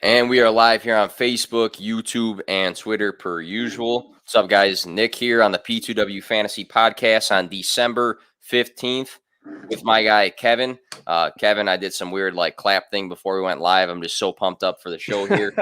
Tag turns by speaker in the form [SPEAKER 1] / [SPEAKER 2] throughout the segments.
[SPEAKER 1] And we are live here on Facebook, YouTube, and Twitter per usual. What's up, guys? Nick here on the P2W Fantasy Podcast on December 15th with my guy, Kevin. Kevin, I did some weird clap thing before we went live. I'm just so pumped up for the show here.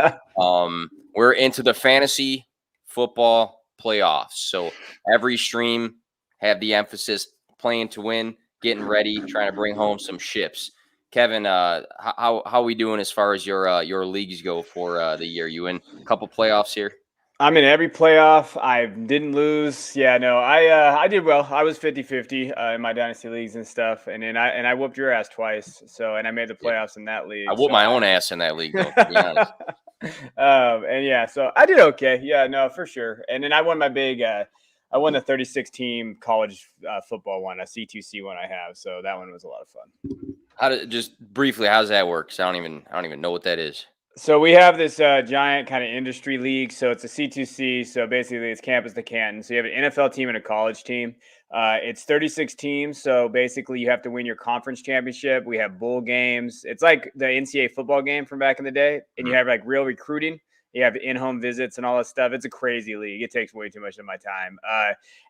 [SPEAKER 1] We're into the fantasy football playoffs. So every stream have the emphasis playing to win, getting ready, trying to bring home some ships. Kevin, how are we doing as far as your leagues go for the year? You in a couple playoffs here?
[SPEAKER 2] I'm in every playoff. I didn't lose. Yeah, no, I did well. I was 50-50 in my dynasty leagues and stuff, and then I whooped your ass twice. So, and I made the playoffs in that league.
[SPEAKER 1] I whooped my own ass in that league, though, to be honest.
[SPEAKER 2] And yeah, so I did okay. Yeah, no, for sure. And then I won my big. I won the 36 team college football one, a C2C one I have. So that one was a lot of fun.
[SPEAKER 1] Just briefly, how does that work? 'Cause I don't even know what that is.
[SPEAKER 2] So we have this giant kind of industry league. So it's a C2C. So basically it's campus to Canton. So you have an NFL team and a college team. It's 36 teams. So basically you have to win your conference championship. We have bowl games. It's like the NCAA football game from back in the day. And you have like real recruiting. You have in-home visits and all that stuff. It's a crazy league. It takes way too much of my time.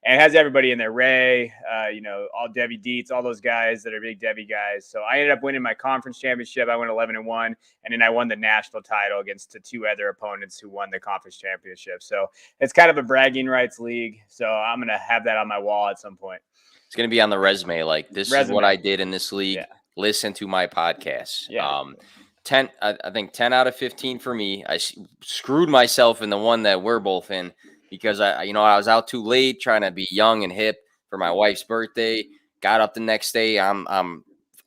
[SPEAKER 2] And it has everybody in there. Ray, all Debbie Dietz, all those guys that are big Debbie guys. So I ended up winning my conference championship. I went 11-1, and then I won the national title against the two other opponents who won the conference championship. So it's kind of a bragging rights league. So I'm going to have that on my wall at some point.
[SPEAKER 1] It's going to be on the resume. Like, this is what I did in this league. Yeah. Listen to my podcast.
[SPEAKER 2] Yeah.
[SPEAKER 1] 10 out of 15 for me. I screwed myself in the one that we're both in because I was out too late trying to be young and hip for my wife's birthday. Got up the next day, I'm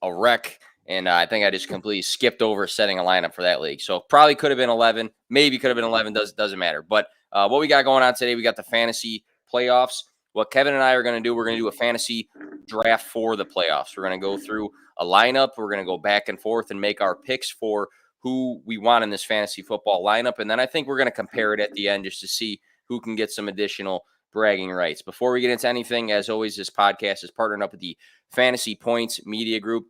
[SPEAKER 1] a wreck, and I think I just completely skipped over setting a lineup for that league. So probably could have been 11, maybe could have been 11. Doesn't matter. But what we got going on today, we got the fantasy playoffs. What Kevin and I are going to do, we're going to do a fantasy draft for the playoffs. We're going to go through a lineup. We're going to go back and forth and make our picks for who we want in this fantasy football lineup. And then I think we're going to compare it at the end just to see who can get some additional bragging rights. Before we get into anything, as always, this podcast is partnered up with the Fantasy Points Media Group.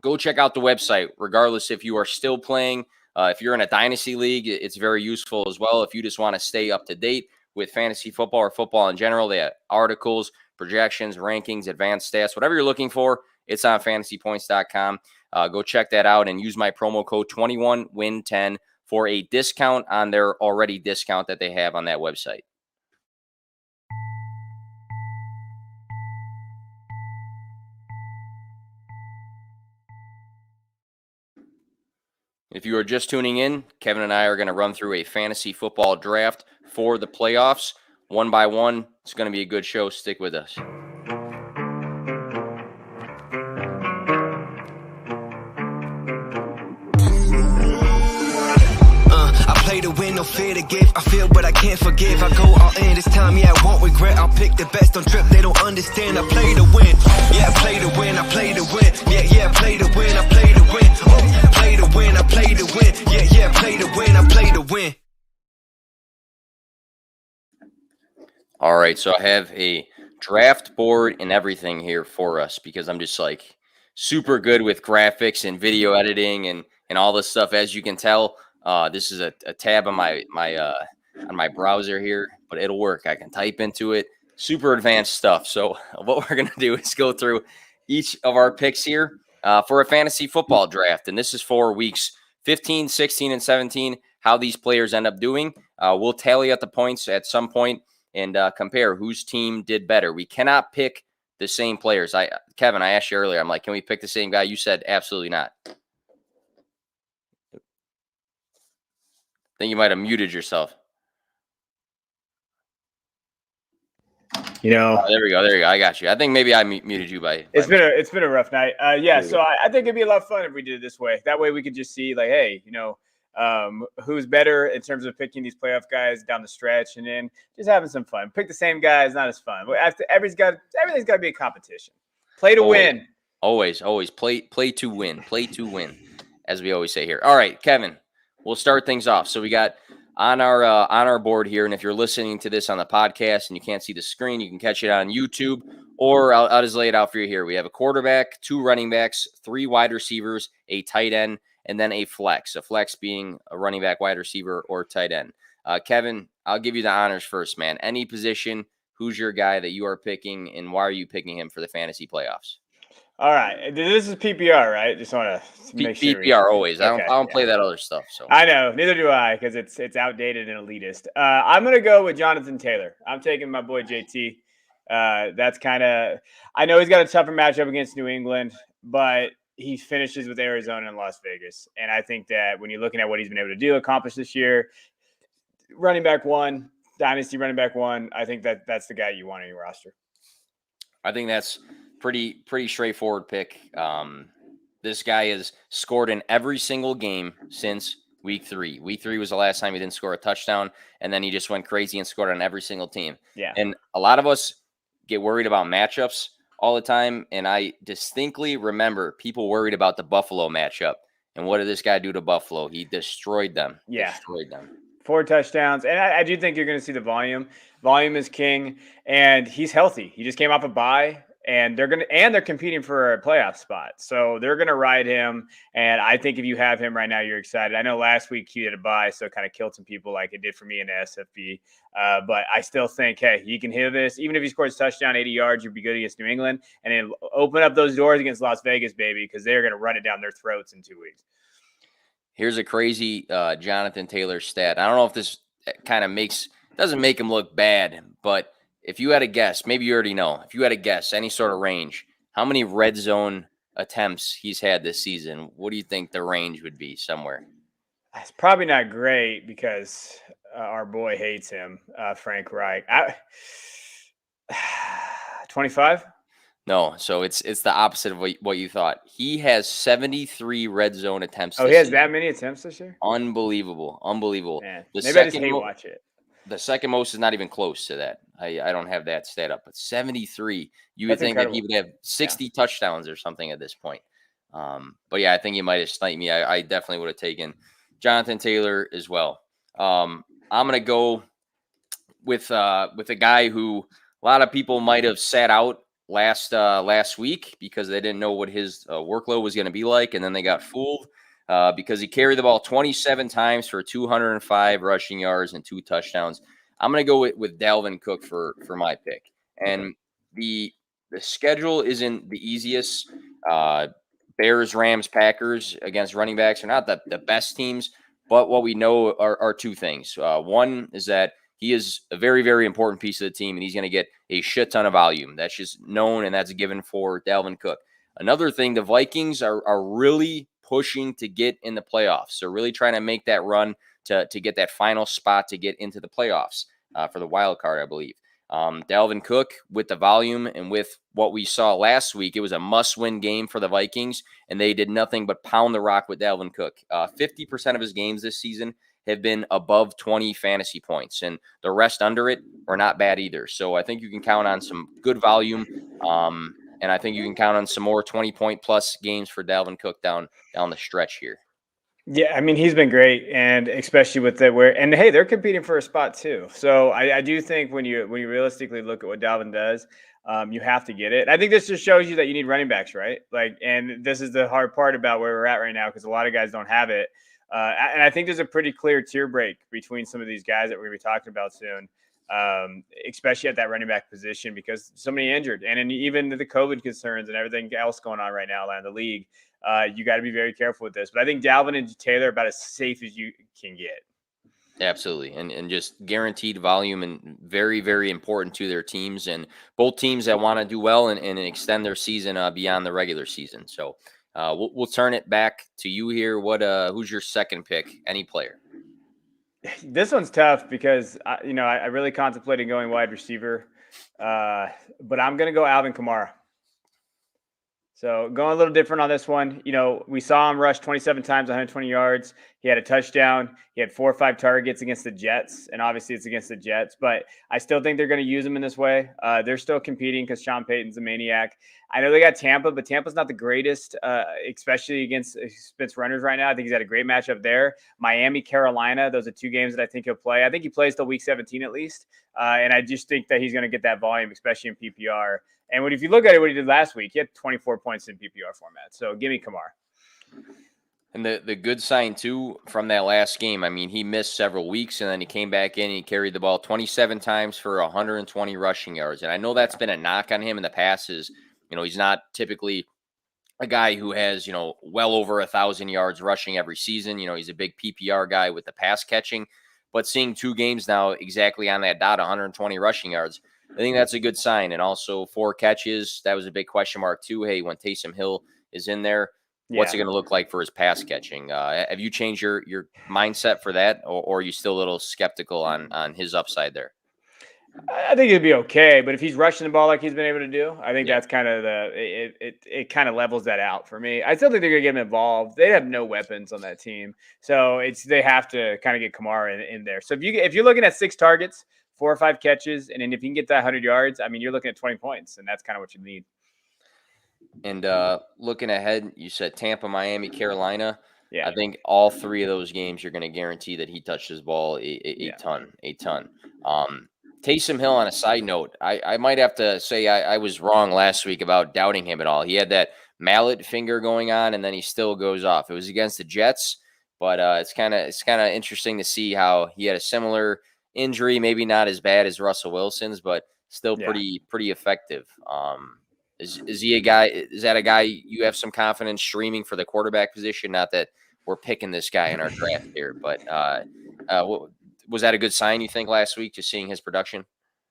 [SPEAKER 1] Go check out the website, regardless if you are still playing. If you're in a dynasty league, it's very useful as well. If you just want to stay up to date with fantasy football or football in general, they have articles, projections, rankings, advanced stats, whatever you're looking for. It's on fantasypoints.com. Go check that out and use my promo code 21WIN10 for a discount on their already discount that they have on that website. If you are just tuning in, Kevin and I are going to run through a fantasy football draft for the playoffs. One by one, it's going to be a good show. Stick with us.
[SPEAKER 3] Play to win, no fear to give. I feel but I can't forgive. I go all in this time, yeah, I won't regret. I'll pick the best on trip, they don't understand. I play to win, yeah, I play to win, I play to win. Yeah, I play to win, I play to win. Oh, play to win, I play to win. Yeah, I play to win, I play to win.
[SPEAKER 1] All right, so I have a draft board and everything here for us because I'm just super good with graphics and video editing and all this stuff. As you can tell, this is a tab on my browser here, but it'll work. I can type into it. Super advanced stuff. So what we're going to do is go through each of our picks here for a fantasy football draft. And this is for weeks 15, 16, and 17, how these players end up doing. We'll tally up the points at some point and compare whose team did better. We cannot pick the same players. Kevin, I asked you earlier, I'm like, can we pick the same guy? You said absolutely not. I think you might have muted yourself. There we go. I got you. I think maybe I muted you by.
[SPEAKER 2] It's been a rough night. So I think it'd be a lot of fun if we did it this way. That way we could just see who's better in terms of picking these playoff guys down the stretch, and then just having some fun. Pick the same guy is not as fun. Everything's got to be a competition. Play to win.
[SPEAKER 1] Always play to win. Play to win, as we always say here. All right, Kevin. We'll start things off. So we got on our board here, and if you're listening to this on the podcast and you can't see the screen, you can catch it on YouTube, or I'll just lay it out for you here. We have a quarterback, 2 running backs, 3 wide receivers, a tight end, and then a flex being a running back, wide receiver, or tight end. Kevin, I'll give you the honors first, man. Any position, who's your guy that you are picking, and why are you picking him for the fantasy playoffs?
[SPEAKER 2] All right. This is PPR, right? Just want to make sure.
[SPEAKER 1] PPR always.
[SPEAKER 2] Okay,
[SPEAKER 1] I don't play that other stuff. So
[SPEAKER 2] I know, neither do I, because it's outdated and elitist. I'm gonna go with Jonathan Taylor. I'm taking my boy JT. That's kind of. I know he's got a tougher matchup against New England, but he finishes with Arizona and Las Vegas, and I think that when you're looking at what he's been able to accomplish this year, running back one, dynasty running back one, I think that's the guy you want on your roster.
[SPEAKER 1] I think that's pretty straightforward pick. This guy has scored in every single game since week 3. Week 3 was the last time he didn't score a touchdown, and then he just went crazy and scored on every single team.
[SPEAKER 2] Yeah.
[SPEAKER 1] And a lot of us get worried about matchups all the time, and I distinctly remember people worried about the Buffalo matchup. And what did this guy do to Buffalo? He destroyed them.
[SPEAKER 2] Yeah.
[SPEAKER 1] Destroyed them.
[SPEAKER 2] 4 touchdowns. And I do think you're going to see the volume. Volume is king, and he's healthy. He just came off a bye, and they're competing for a playoff spot. So they're going to ride him. And I think if you have him right now, you're excited. I know last week he had a bye, so it kind of killed some people like it did for me in the SFB. But I still think, hey, you can hit this. Even if he scores a touchdown, 80 yards, you'll be good against New England. And then open up those doors against Las Vegas, baby, because they're going to run it down their throats in 2 weeks.
[SPEAKER 1] Here's a crazy Jonathan Taylor stat. I don't know if this kind of doesn't make him look bad, but if you had a guess, maybe you already know, if you had a guess, any sort of range, how many red zone attempts he's had this season, what do you think the range would be somewhere?
[SPEAKER 2] It's probably not great because our boy hates him, Frank Reich. 25?
[SPEAKER 1] No, so it's the opposite of what you thought. He has 73 red zone attempts.
[SPEAKER 2] Oh, he has that many attempts this year?
[SPEAKER 1] Unbelievable.
[SPEAKER 2] Man, maybe I just hate watch it.
[SPEAKER 1] The second most is not even close to that. I don't have that stat up, but 73. You would think that he would have 60 touchdowns or something at this point. But yeah, I think you might have sniped me. I definitely would have taken Jonathan Taylor as well. I'm gonna go with a guy who a lot of people might have sat out last week because they didn't know what his workload was going to be like, and then they got fooled because he carried the ball 27 times for 205 rushing yards and 2 touchdowns. I'm going to go with Dalvin Cook for my pick. And the schedule isn't the easiest. Bears, Rams, Packers against running backs are not the best teams, but what we know are 2 things. One is that he is a very, very important piece of the team, and he's going to get a shit ton of volume. That's just known, and that's a given for Dalvin Cook. Another thing, the Vikings are really pushing to get in the playoffs. So really trying to make that run to get that final spot to get into the playoffs for the wild card, I believe. Dalvin Cook, with the volume and with what we saw last week, it was a must-win game for the Vikings, and they did nothing but pound the rock with Dalvin Cook. 50% of his games this season have been above 20 fantasy points, and the rest under it are not bad either. So I think you can count on some good volume, and I think you can count on some more 20-point plus games for Dalvin Cook down the stretch here.
[SPEAKER 2] Yeah, I mean, he's been great, and especially with and hey, they're competing for a spot too. So I do think when you realistically look at what Dalvin does, you have to get it. I think this just shows you that you need running backs, right? And this is the hard part about where we're at right now because a lot of guys don't have it. And I think there's a pretty clear tier break between some of these guys that we're going to be talking about soon, especially at that running back position because so many injured. And even the COVID concerns and everything else going on right now in the league, you got to be very careful with this. But I think Dalvin and Taylor are about as safe as you can get.
[SPEAKER 1] Absolutely. And just guaranteed volume and very, very important to their teams and both teams that want to do well and extend their season beyond the regular season. So we'll turn it back to you here. Who's your second pick? Any player?
[SPEAKER 2] This one's tough because I really contemplated going wide receiver, but I'm going to go Alvin Kamara. So going a little different on this one. We saw him rush 27 times, 120 yards. He had a touchdown. He had 4 or 5 targets against the Jets, and obviously it's against the Jets. But I still think they're going to use him in this way. They're still competing because Sean Payton's a maniac. I know they got Tampa, but Tampa's not the greatest, especially against runners right now. I think he's had a great matchup there. Miami, Carolina, those are 2 games that I think he'll play. I think he plays till week 17 at least, and I just think that he's going to get that volume, especially in PPR. And if you look at it, what he did last week, he had 24 points in PPR format. So give me Kamara.
[SPEAKER 1] And the good sign too from that last game, I mean, he missed several weeks and then he came back in and he carried the ball 27 times for 120 rushing yards. And I know that's been a knock on him in the past is, he's not typically a guy who has, well over 1,000 yards rushing every season. He's a big PPR guy with the pass catching, but seeing 2 games now exactly on that dot, 120 rushing yards, I think that's a good sign. And also 4 catches. That was a big question mark too. Hey, when Taysom Hill is in there, what's it going to look like for his pass catching? Have you changed your mindset for that, or are you still a little skeptical on his upside there?
[SPEAKER 2] I think it'd be okay, but if he's rushing the ball like he's been able to do, I think that's kind of it kind of levels that out for me. I still think they're gonna get him involved. They have no weapons on that team, so they have to kind of get Kamara in there. So if you're looking at 6 targets, 4 or 5 catches, and then if you can get that 100 yards, I mean, you're looking at 20 points, and that's kind of what you need.
[SPEAKER 1] And looking ahead, you said Tampa, Miami, Carolina.
[SPEAKER 2] Yeah,
[SPEAKER 1] I think all 3 of those games you're going to guarantee that he touched his ball a ton. Taysom Hill, on a side note, I might have to say I was wrong last week about doubting him at all. He had that mallet finger going on, and then he still goes off. It was against the Jets, but it's kind of interesting to see how he had a similar injury, maybe not as bad as Russell Wilson's, but still pretty effective. Is he a guy? Is that a guy you have some confidence streaming for the quarterback position? Not that we're picking this guy in our draft here, but was that a good sign, you think, last week, just seeing his production?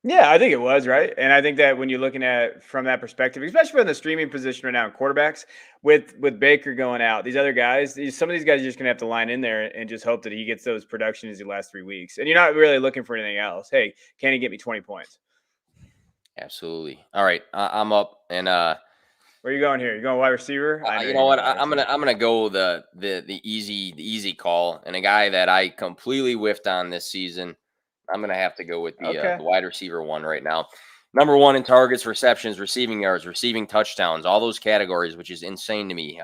[SPEAKER 2] Yeah, I think it was, right? And I think that when you're looking at from that perspective, especially from the streaming position right now in quarterbacks, with Baker going out, these other guys, some of these guys are just going to have to line in there and just hope that he gets those productions the last 3 weeks. And you're not really looking for anything else. Hey, can he get me 20 points?
[SPEAKER 1] Absolutely. All right, I'm up. And
[SPEAKER 2] where are you going here? You going wide receiver?
[SPEAKER 1] You know what? I'm gonna go the easy call, and a guy that I completely whiffed on this season. I'm gonna have to go with the wide receiver one right now. Number 1 in targets, receptions, receiving yards, receiving touchdowns, all those categories, which is insane to me.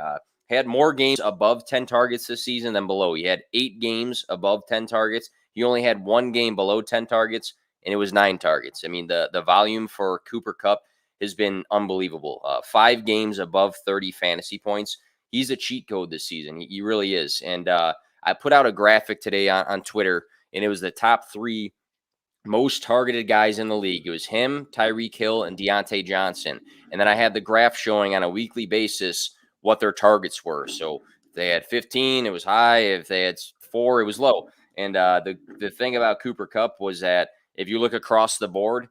[SPEAKER 1] Had more games above 10 targets this season than below. He had 8 games above 10 targets. He only had 1 game below 10 targets, and it was 9 targets. I mean, the volume for Cooper Kupp has been unbelievable. 5 games above 30 fantasy points. He's a cheat code this season. He really is. And I put out a graphic today on Twitter, and it was the top 3 most targeted guys in the league. It was him, Tyreek Hill, and Deontay Johnson. And then I had the graph showing on a weekly basis what their targets were. So if they had 15, it was high. If they had 4, it was low. And the thing about Cooper Kupp was that if you look across the board,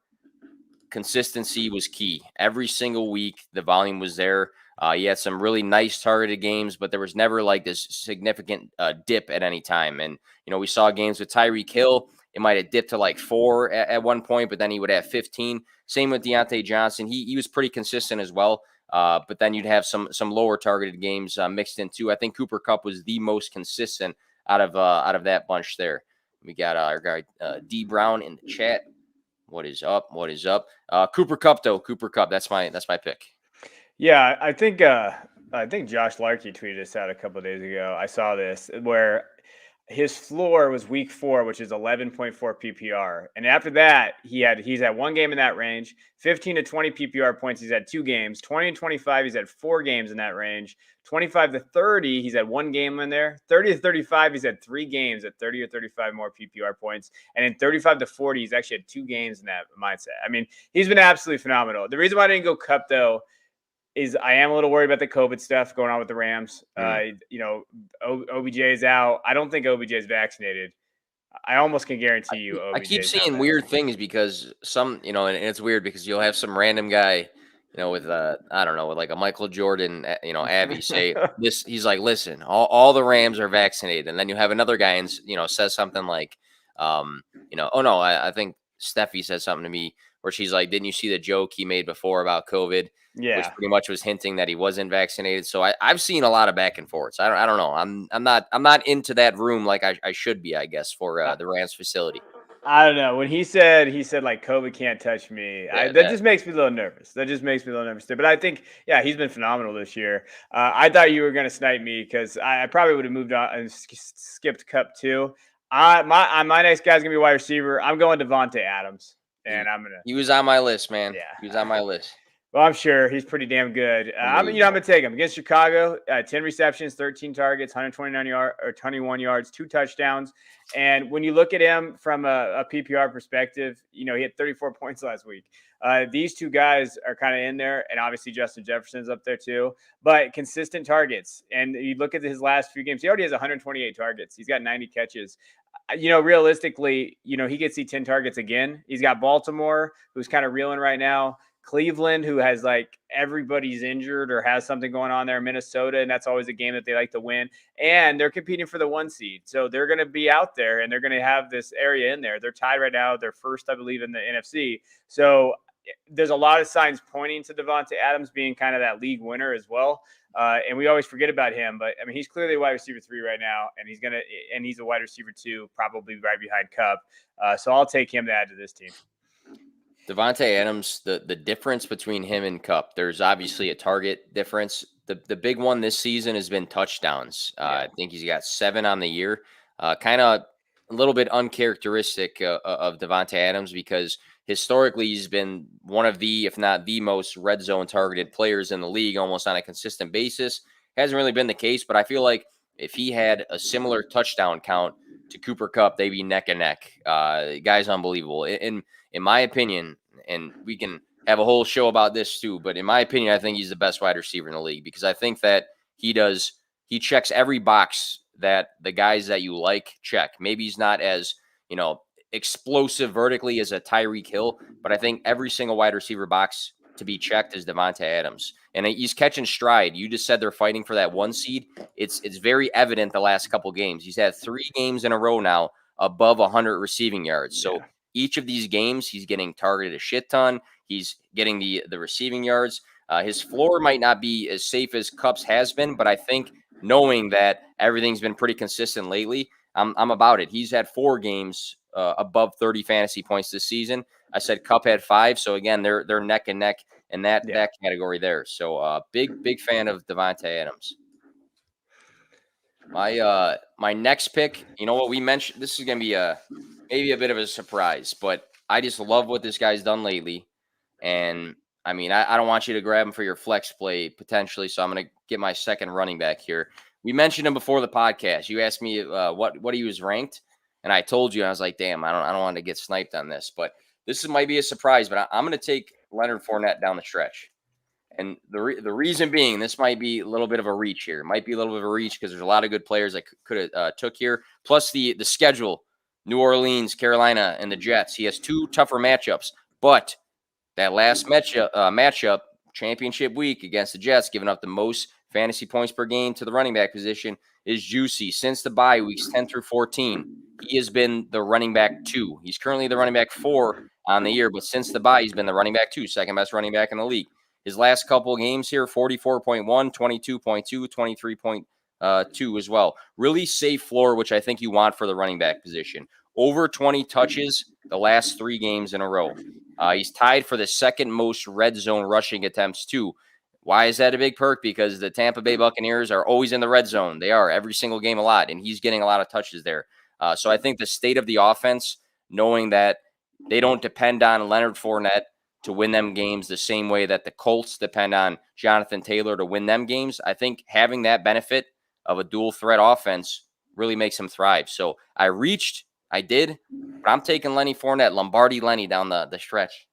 [SPEAKER 1] consistency was key. Every single week, the volume was there. He had some really nice targeted games, but there was never like this significant dip at any time. And, we saw games with Tyreek Hill. It might have dipped to like 4 at one point, but then he would have 15. Same with Deontay Johnson. He was pretty consistent as well. But then you'd have some lower targeted games mixed in too. I think Cooper Kupp was the most consistent out of that bunch there. We got our guy D Brown in the chat. What is up? Cooper Kupp though. Cooper Kupp. That's my pick.
[SPEAKER 2] Yeah, I think Josh Larkey tweeted this out a couple of days ago. I saw this where his floor was week 4, which is 11.4 PPR. And after that, he's had 1 game in that range, 15 to 20 PPR points. He's had 2 games, 20 and 25. He's had 4 games in that range, 25 to 30. He's had 1 game in there, 30 to 35. He's had 3 games at 30 or 35 more PPR points. And in 35 to 40, he's actually had 2 games in that mindset. I mean, he's been absolutely phenomenal. The reason why I didn't go Kupp though, is I am a little worried about the COVID stuff going on with the Rams. OBJ is out. I don't think OBJ is vaccinated. I almost can guarantee you OBJ.
[SPEAKER 1] I keep seeing weird things because some, and it's weird because you'll have some random guy, with I don't know, with like a Michael Jordan, Abby say this. He's like, listen, all the Rams are vaccinated, and then you have another guy and says something like, oh no, I think Steffi said something to me where she's like, didn't you see the joke he made before about COVID?
[SPEAKER 2] Yeah.
[SPEAKER 1] Which pretty much was hinting that he wasn't vaccinated. So I've seen a lot of back and forths. I don't know. I'm not into that room like I should be, I guess, for the Rams facility.
[SPEAKER 2] I don't know. When he said like COVID can't touch me, that just makes me a little nervous. But I think, he's been phenomenal this year. I thought you were going to snipe me because I probably would have moved on and skipped Kupp too. My next guy's gonna be wide receiver. I'm going Devonte Adams, and
[SPEAKER 1] He was on my list, man.
[SPEAKER 2] Yeah,
[SPEAKER 1] he was on my list.
[SPEAKER 2] Well, I'm sure he's pretty damn good. I'm going to take him against Chicago. 10 receptions, 13 targets, 21 yards, 2 touchdowns. And when you look at him from a PPR perspective, he had 34 points last week. These two guys are kind of in there, and obviously Justin Jefferson's up there too. But consistent targets, and you look at his llast few games, he already has 128 targets. He's got 90 catches. Realistically, he could see 10 targets again. He's got Baltimore, who's kind of reeling right now. Cleveland, who has everybody's injured or has something going on there. Minnesota, and that's always a game that they like to win. And they're competing for the 1 seed. So they're going to be out there, and they're going to have this area in there. They're tied right now. They're first, I believe, in the NFC. So there's a lot of signs pointing to Devonte Adams being kind of that league winner as well. And we always forget about him, but he's clearly a wide receiver 3 right now, and he's a wide receiver 2, probably right behind Kupp. So I'll take him to add to this team.
[SPEAKER 1] Devonte Adams, the difference between him and Kupp, there's obviously a target difference. The big one this season has been touchdowns. I think he's got 7 on the year. Kind of a little bit uncharacteristic of Devonte Adams because historically he's been one of the, if not the most red zone targeted players in the league almost on a consistent basis. Hasn't really been the case, but I feel like if he had a similar touchdown count to Cooper Kupp, they'd be neck and neck. Guy's unbelievable. In my opinion, and we can have a whole show about this too, but in my opinion, I think he's the best wide receiver in the league because I think that he checks every box that the guys that you like check. Maybe he's not as, explosive vertically as a Tyreek Hill, but I think every single wide receiver box to be checked is Devonte Adams. And he's catching stride. You just said they're fighting for that 1 seed. It's very evident the last couple games. He's had 3 games in a row now above 100 receiving yards. So each of these games, he's getting targeted a shit ton. He's getting the receiving yards. His floor might not be as safe as Kupp's has been, but I think knowing that everything's been pretty consistent lately, I'm about it. He's had 4 games above 30 fantasy points this season. I said Kupp had 5, so again, they're neck and neck in that category there. So big fan of Devonte Adams. My next pick, you know what we mentioned, this is going to be maybe a bit of a surprise, but I just love what this guy's done lately. And I don't want you to grab him for your flex play potentially, so I'm going to get my second running back here. We mentioned him before the podcast. You asked me what he was ranked, and I told you, I was like, damn, I don't want to get sniped on this, but this might be a surprise, but I'm going to take Leonard Fournette down the stretch. And the reason being, this might be a little bit of a reach here. It might be a little bit of a reach because there's a lot of good players I could have took here. Plus the schedule, New Orleans, Carolina, and the Jets. He has 2 tougher matchups. But that last matchup, championship week against the Jets, giving up the most fantasy points per game to the running back position, is juicy. Since the bye weeks 10 through 14, he has been the running back 2. He's currently the running back 4 on the year, but since the bye, he's been the running back 2, second best running back in the league. His last couple of games here, 44.1, 22.2, 23.2 as well. Really safe floor, which I think you want for the running back position. Over 20 touches the last 3 games in a row. He's tied for the second most red zone rushing attempts too. Why is that a big perk? Because the Tampa Bay Buccaneers are always in the red zone. They are every single game a lot, and he's getting a lot of touches there. So I think the state of the offense, knowing that they don't depend on Leonard Fournette to win them games the same way that the Colts depend on Jonathan Taylor to win them games, I think having that benefit of a dual threat offense really makes him thrive. So I did, but I'm taking Lenny Fournette, Lombardi Lenny down the stretch.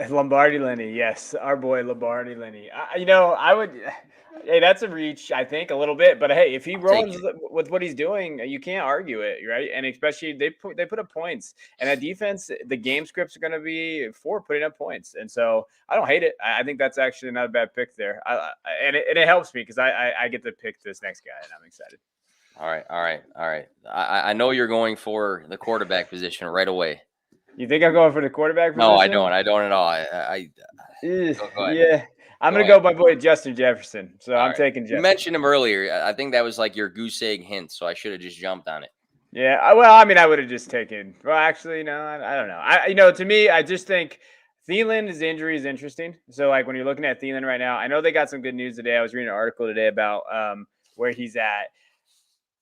[SPEAKER 2] Lombardi Lenny, yes, our boy Lombardi Lenny. I would. Hey, that's a reach, I think, a little bit. But hey, if he rolls with what he's doing, you can't argue it, right? And especially they put up points, and that defense, the game scripts are going to be for putting up points, and so I don't hate it. I think that's actually not a bad pick there, and it helps me because I get to pick this next guy, and I'm excited.
[SPEAKER 1] All right. I know you're going for the quarterback position right away.
[SPEAKER 2] You think I'm going for the quarterback position?
[SPEAKER 1] No, I don't. I don't at all. Go ahead.
[SPEAKER 2] Yeah. I'm going to go my boy Justin Jefferson. So I'm taking Jefferson.
[SPEAKER 1] You mentioned him earlier. I think that was like your goose egg hint, so I should have just jumped on it.
[SPEAKER 2] Yeah. I would have just taken – well, actually, no, I don't know. To me, I just think Thielen's injury is interesting. So, when you're looking at Thielen right now, I know they got some good news today. I was reading an article today about where he's at.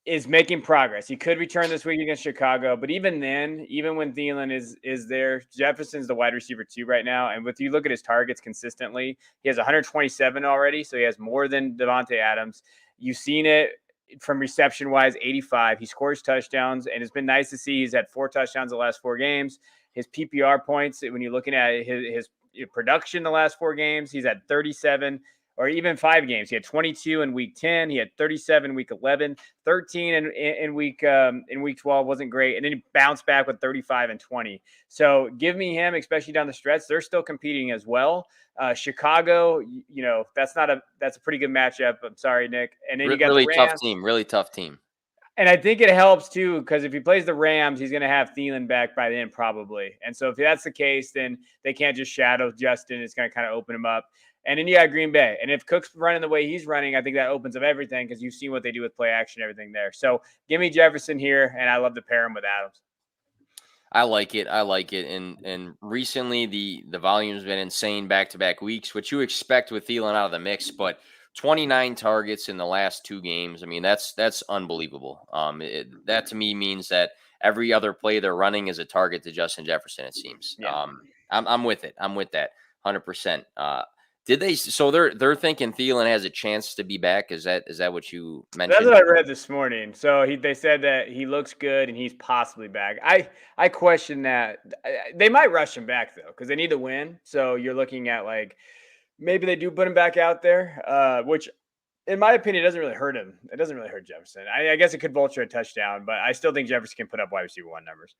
[SPEAKER 2] is making progress. He could return this week against Chicago, but even then, even when Thielen is there, Jefferson's the wide receiver 2 right now. And if you look at his targets consistently, he has 127 already, so he has more than Devonte Adams. You've seen it from reception wise, 85. He scores touchdowns, and it's been nice to see he's had 4 touchdowns the last 4 games. His PPR points, when you're looking at his production the last 4 games, he's at 37. Or even 5 games. He had 22 in week 10. He had 37 in week 11, 13 in week 12 wasn't great. And then he bounced back with 35 and 20. So give me him, especially down the stretch. They're still competing as well. Chicago, that's a pretty good matchup. I'm sorry, Nick. And then you got
[SPEAKER 1] really
[SPEAKER 2] the Rams.
[SPEAKER 1] really tough team.
[SPEAKER 2] And I think it helps too, because if he plays the Rams, he's going to have Thielen back by then probably. And so if that's the case, then they can't just shadow Justin. It's going to kind of open him up. And then you got Green Bay. And if Cook's running the way he's running, I think that opens up everything because you've seen what they do with play action and everything there. So give me Jefferson here, and I love to pair him with Adams.
[SPEAKER 1] I like it. And recently the volume's been insane back-to-back weeks, which you expect with Thielen out of the mix, but 29 targets in the last 2 games. I mean, that's unbelievable. That to me means that every other play they're running is a target to Justin Jefferson, it seems.
[SPEAKER 2] Yeah.
[SPEAKER 1] I'm with it. I'm with that 100%. Did they? So they're thinking Thielen has a chance to be back. Is that what you mentioned?
[SPEAKER 2] That's what I read this morning. So they said that he looks good and he's possibly back. I question that. They might rush him back though because they need to win. So you're looking at like maybe they do put him back out there, which in my opinion doesn't really hurt him. It doesn't really hurt Jefferson. I guess it could vulture a touchdown, but I still think Jefferson can put up wide receiver 1 numbers.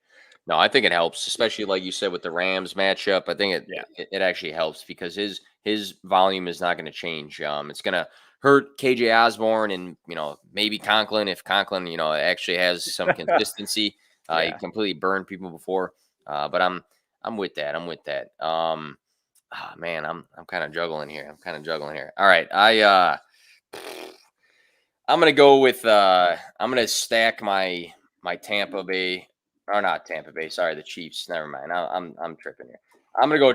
[SPEAKER 1] No, I think it helps, especially like you said with the Rams matchup. I think it actually helps because his volume is not going to change. It's going to hurt KJ Osborne and maybe Conklin if Conklin actually has some consistency. He completely burned people before, but I'm with that. I'm with that. Man, I'm kind of juggling here. All right, I'm gonna go with I'm gonna stack my Tampa Bay. Or not Tampa Bay. Sorry, the Chiefs. Never mind. I'm tripping here. I'm gonna go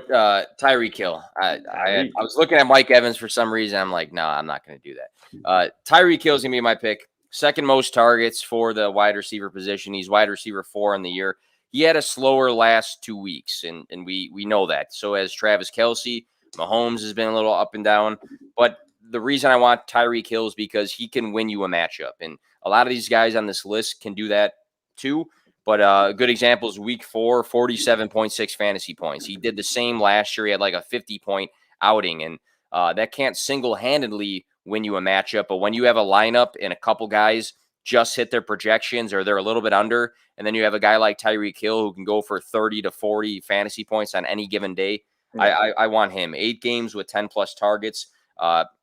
[SPEAKER 1] Tyreek Hill. I was looking at Mike Evans for some reason. I'm like, no, I'm not gonna do that. Tyreek Hill is gonna be my pick. Second most targets for the wide receiver position. He's wide receiver 4 in the year. He had a slower last 2 weeks, and we know that. So as Travis Kelce, Mahomes has been a little up and down. But the reason I want Tyreek Hill is because he can win you a matchup, and a lot of these guys on this list can do that too. But a good example is week 4, 47.6 fantasy points. He did the same last year. He had like a 50-point outing, and that can't single-handedly win you a matchup. But when you have a lineup and a couple guys just hit their projections or they're a little bit under, and then you have a guy like Tyreek Hill who can go for 30 to 40 fantasy points on any given day, I want him. 8 games with 10-plus targets.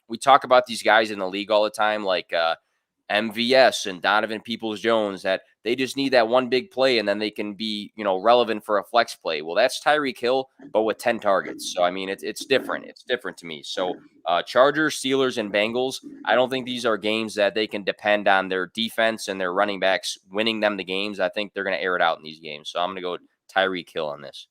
[SPEAKER 1] We talk about these guys in the league all the time, like MVS and Donovan Peoples-Jones, that they just need that one big play and then they can be, relevant for a flex play. Well, that's Tyreek Hill, but with 10 targets. So, I mean, it's different. It's different to me. So, Chargers, Steelers, and Bengals, I don't think these are games that they can depend on their defense and their running backs winning them the games. I think they're going to air it out in these games. So, I'm going to go Tyreek Hill on this.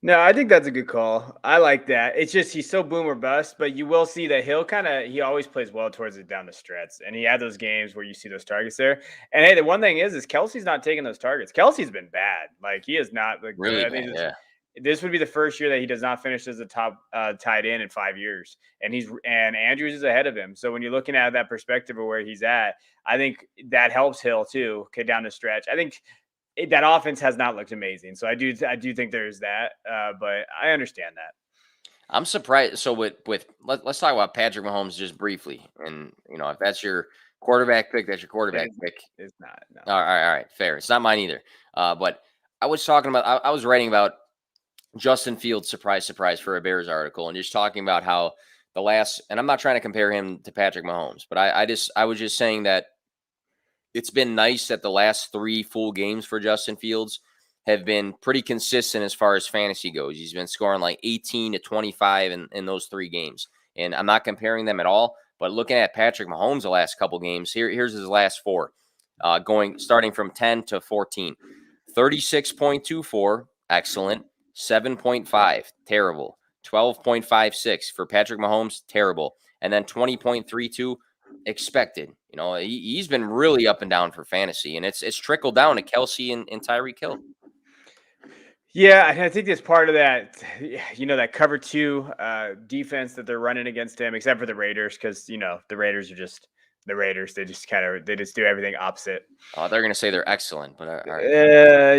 [SPEAKER 2] No, I think that's a good call. I like that. It's just he's so boom or bust, but you will see that he always plays well towards it down the stretch. And he had those games where you see those targets there. And hey, the one thing is Kelsey's not taking those targets. Kelsey's been bad. Like he is not
[SPEAKER 1] really bad,
[SPEAKER 2] This would be the first year that he does not finish as a top tight end in 5 years. And Andrews is ahead of him. So when you're looking at that perspective of where he's at, I think that helps Hill too, down the stretch. I think that offense has not looked amazing. So I do think there's that, but I understand that.
[SPEAKER 1] I'm surprised. So let's talk about Patrick Mahomes just briefly. And, if that's your quarterback pick, that's your quarterback pick.
[SPEAKER 2] It's not. No.
[SPEAKER 1] All right. Fair. It's not mine either. But I was writing about Justin Fields, surprise for a Bears article, and just talking about how and I'm not trying to compare him to Patrick Mahomes, but I was just saying that it's been nice that the last 3 full games for Justin Fields have been pretty consistent as far as fantasy goes. He's been scoring like 18 to 25 in those 3 games. And I'm not comparing them at all, but looking at Patrick Mahomes the last couple games, here's his last 4, starting from 10 to 14. 36.24, excellent. 7.5, terrible. 12.56 for Patrick Mahomes, terrible. And then 20.32 expected. You know, he's been really up and down for fantasy, and it's trickled down to Kelsey and Tyreek Hill.
[SPEAKER 2] Yeah, and I think that's part of that, that cover two defense that they're running against him, except for the Raiders, because the Raiders are just the Raiders. They just do everything opposite.
[SPEAKER 1] They're going to say they're excellent, but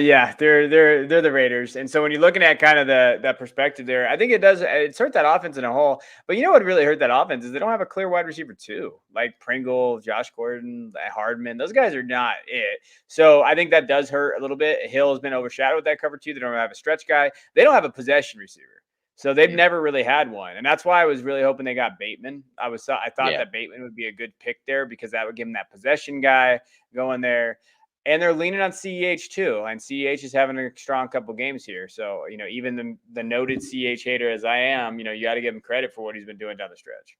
[SPEAKER 2] yeah, they're the Raiders, and so when you're looking at kind of that perspective there, I think it's hurt that offense in a whole. But you know what really hurt that offense is they don't have a clear wide receiver too, like Pringle, Josh Gordon, Hardman. Those guys are not it. So I think that does hurt a little bit. Hill has been overshadowed with that cover two. They don't have a stretch guy. They don't have a possession receiver. So they've never really had one. And that's why I was really hoping they got Bateman. I thought that Bateman would be a good pick there because that would give them that possession guy going there. And they're leaning on CEH too. And CEH is having a strong couple games here. So, even the noted CEH hater as I am, you got to give him credit for what he's been doing down the stretch.